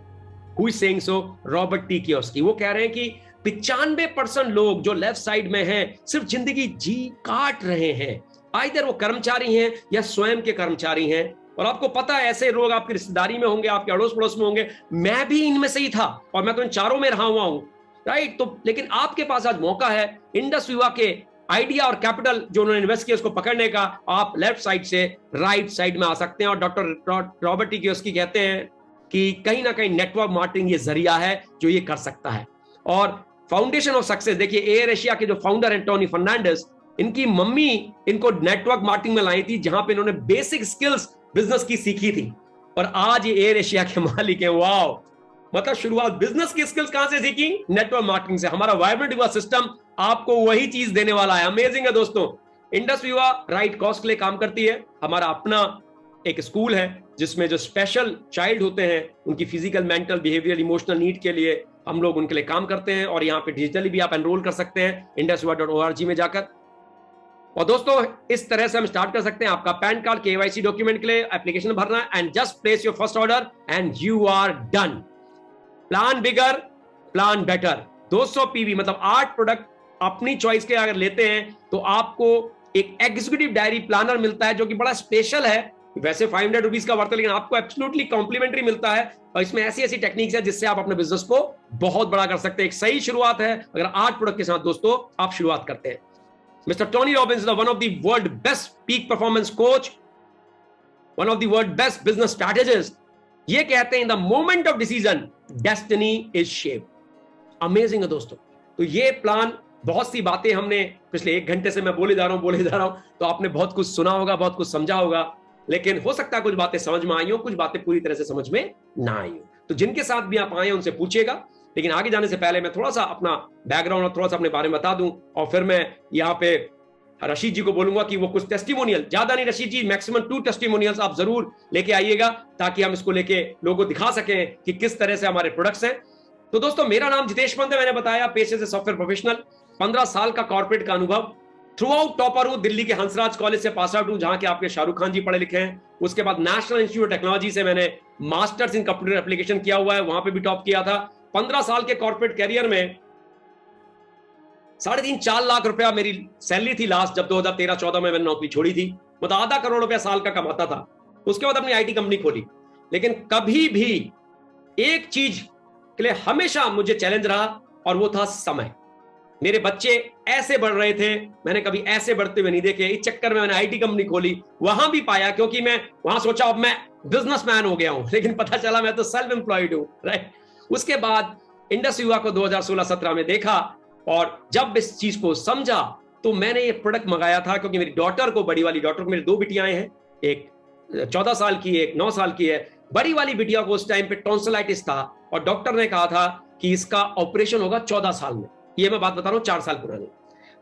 Who is saying so? Robert T Kiyosaki. वो कह रहे हैं कि 95% लोग जो लेफ्ट साइड में हैं सिर्फ जिंदगी जी काट रहे हैं, आइदर वो कर्मचारी हैं या स्वयं के कर्मचारी हैं। और आपको पता है ऐसे लोग आपकी रिश्तेदारी में होंगे, आपके अड़ोस पड़ोस में होंगे, मैं भी इनमें से ही था और मैं तो इन चारों में रहा हुआ हूं, राइट। तो लेकिन आपके पास आज मौका है इंडस्वीवा के आइडिया और कैपिटल जो उन्होंने इन्वेस्ट किया उसको पकड़ने का। आप लेफ्ट साइड से राइट साइड में आ सकते हैं। और डॉक्टर रॉबर्ट टी कियोस्की कहते हैं कि कहीं ना कहीं नेटवर्क मार्केटिंग ये जरिया है जो ये कर सकता है। और फाउंडेशन ऑफ सक्सेस, देखिए एयर एशिया के जो फाउंडर हैं टोनी फर्नांडिस, इनकी मम्मी इनको नेटवर्क मार्केटिंग में लाई थी, जहां पे इन्होंने बेसिक स्किल्स बिजनेस की सीखी थी और आज ये एयर एशिया के मालिक हैं। वाओ, मतलब शुरुआत बिजनेस की स्किल्स कहां से सीखी? नेटवर्क मार्केटिंग से। हमारा वाइब्रेंट विवा सिस्टम आपको वही चीज देने वाला है। अमेजिंग है दोस्तों। इंडस्वीवा राइट कॉस्ट के लिए काम करती है। हमारा अपना एक स्कूल है जिसमें जो स्पेशल चाइल्ड होते हैं उनकी physical, mental, behaviour, emotional need के लिए हम लोग उनके लिए काम करते हैं। और यहाँ पे डिजिटली भी आप एनरोल कर सकते हैं indusviva.org में जाकर। और दोस्तों इस तरह से हम स्टार्ट कर सकते हैं। आपका पैन कार्ड, केवाईसी डॉक्यूमेंट के लिए एप्लीकेशन भरना है and just place your first order and you are done. Plan bigger, plan better. 200 PV मतलब 8 प्रोडक्ट अपनी चॉइस के अगर लेते हैं तो आपको एक एग्जीक्यूटिव डायरी प्लानर मिलता है जो कि बड़ा स्पेशल है। वैसे 500 रुपीज का वर्थ है, लेकिन आपको एब्सोल्युटली कॉम्प्लीमेंटरी मिलता है। और इसमें ऐसी टेक्निक्स है जिससे आप अपने बिजनेस को बहुत बड़ा कर सकते हैं। एक सही शुरुआत है अगर 8 प्रोडक्ट के साथ दोस्तों आप शुरुआत करते हैं। Mr. Tony Robbins is one of the world best peak performance coach, one of the world best business strategists. ये कहते हैं in the moment of decision, destiny is shaped. Amazing है दोस्तों। तो ये प्लान, बहुत सी बातें हमने पिछले 1 घंटे से मैं बोले जा रहा हूं, तो आपने बहुत कुछ सुना होगा, बहुत कुछ समझा होगा, लेकिन हो सकता है कुछ बातें समझ में आई हो, कुछ बातें पूरी तरह से समझ में ना आई हो। तो जिनके साथ भी आप आए उनसे पूछिएगा। लेकिन आगे जाने से पहले मैं थोड़ा सा अपना बैकग्राउंड और थोड़ा सा अपने बारे में बता दूं और फिर मैं यहाँ पे रशीद जी को बोलूंगा कि वो कुछ टेस्टिमोनियल, ज्यादा नहीं रशीद जी, मैक्सिमम 2 टेस्टिमोनियल्स आप जरूर लेके आइएगा ताकि हम इसको लेके लोगों को दिखा सकें कि किस तरह से हमारे प्रोडक्ट्स हैं। तो दोस्तों मेरा नाम जितेश पंत है, मैंने बताया, पेशे से सॉफ्टवेयर प्रोफेशनल, 15 साल का कॉर्पोरेट का अनुभव, थ्रू आउट टॉपर हूं, दिल्ली के हंसराज कॉलेज से पास आउट हूं जहां के आपके शाहरुख खान जी पढ़े लिखे हैं। उसके बाद नेशनल इंस्टीट्यूट ऑफ टेक्नोलॉजी से मैंने मास्टर्स इन कंप्यूटर एप्लीकेशन किया हुआ है, वहां पे भी टॉप किया था। 15 साल के कॉर्पोरेट कैरियर में 3.5-4 लाख रुपया मेरी सैलरी थी लास्ट, जब 2013-14 में मैंने नौकरी छोड़ी थी। मतलब आधा करोड़ रुपया साल का कमाता था। उसके बाद अपनी आईटी कंपनी खोली, लेकिन कभी भी एक चीज के लिए हमेशा मुझे चैलेंज रहा और वो था समय। मेरे बच्चे ऐसे बढ़ रहे थे, मैंने कभी ऐसे बढ़ते हुए नहीं देखे। इस चक्कर में मैंने आईटी कंपनी खोली, वहां भी पाया, क्योंकि मैं वहां सोचा अब मैं बिजनेसमैन हो गया हूं, लेकिन पता चला मैं तो सेल्फ एम्प्लॉयड हूं, राइट। उसके बाद इंडस्वीवा को 2016-17 में देखा और जब इस चीज को समझा तो मैंने ये प्रोडक्ट मंगाया था, क्योंकि मेरी डॉटर को, बड़ी वाली डॉटर को, मेरी 2 बिटियां हैं, एक 14 साल की, एक 9 साल की है। बड़ी वाली बिटिया को उस टाइम पे टॉन्सिलाइटिस था और डॉक्टर ने कहा था कि इसका ऑपरेशन होगा 14 साल में। ये मैं बात बता रहा हूं 4 साल पुरानी।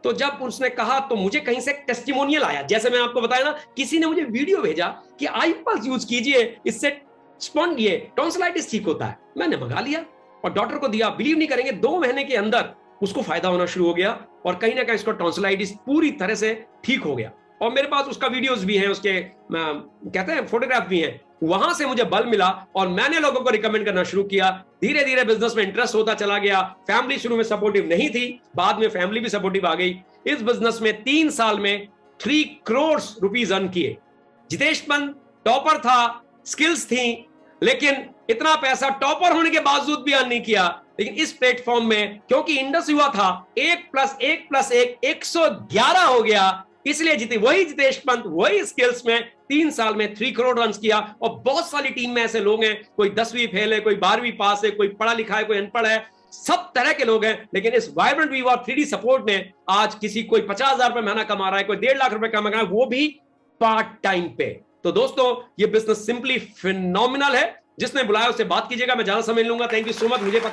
तो जब उसने कहा तो मुझे कहीं से टेस्टिमोनियल आया, जैसे मैं आपको बताया ना, किसी ने मुझे वीडियो भेजा कि आईपल्स यूज कीजिए, इससे टॉन्सिलाइटिस ठीक होता है। मैंने मंगा लिया और डॉक्टर को दिया। बिलीव नहीं करेंगे, 2 महीने के अंदर उसको फायदा होना शुरू हो गया और कहीं ना कहीं उसका टॉन्सिलाइटिस पूरी तरह से ठीक हो गया। और मेरे पास उसका वीडियोस भी हैं, उसके कहते हैं फोटोग्राफ भी हैं। वहां से मुझे बल मिला और मैंने लोगों को रिकमेंड करना शुरू किया। धीरे धीरे बिजनेस में इंटरेस्ट होता चला गया। फैमिली शुरू में सपोर्टिव नहीं थी, बाद में फैमिली भी सपोर्टिव आ गई। इस बिजनेस में 3 साल में 3 करोड़ रुपीस अर्न किए। जितेश पंत टॉपर था, स्किल्स थी, लेकिन इतना पैसा टॉपर होने के बावजूद भी अर्न नहीं किया। लेकिन इस प्लेटफॉर्म में क्योंकि इंडस्वीवा था, 1 + 1 + 1 111 हो गया, इसलिए जीते वही जितेश पंत, वही स्किल्स में 3 साल में 3 करोड़ रन किया। और बहुत सारी टीम में ऐसे लोग हैं, कोई 10वीं फेल है, कोई 12वीं पास है, कोई पढ़ा लिखा है, कोई अनपढ़ है, सब तरह के लोग हैं। लेकिन इस वाइब्रेंट विवा 3D सपोर्ट ने आज किसी, कोई 50,000 रुपए महीना कमा रहा है, कोई 1.5 लाख रुपए कमा रहा है, वो भी पार्ट टाइम पे। तो दोस्तों ये बिजनेस सिंपली फिनोमिनल है। जिसने बुलाया उससे बात कीजिएगा, मैं ज्यादा समय लूंगा। Thank you so much. मुझे पता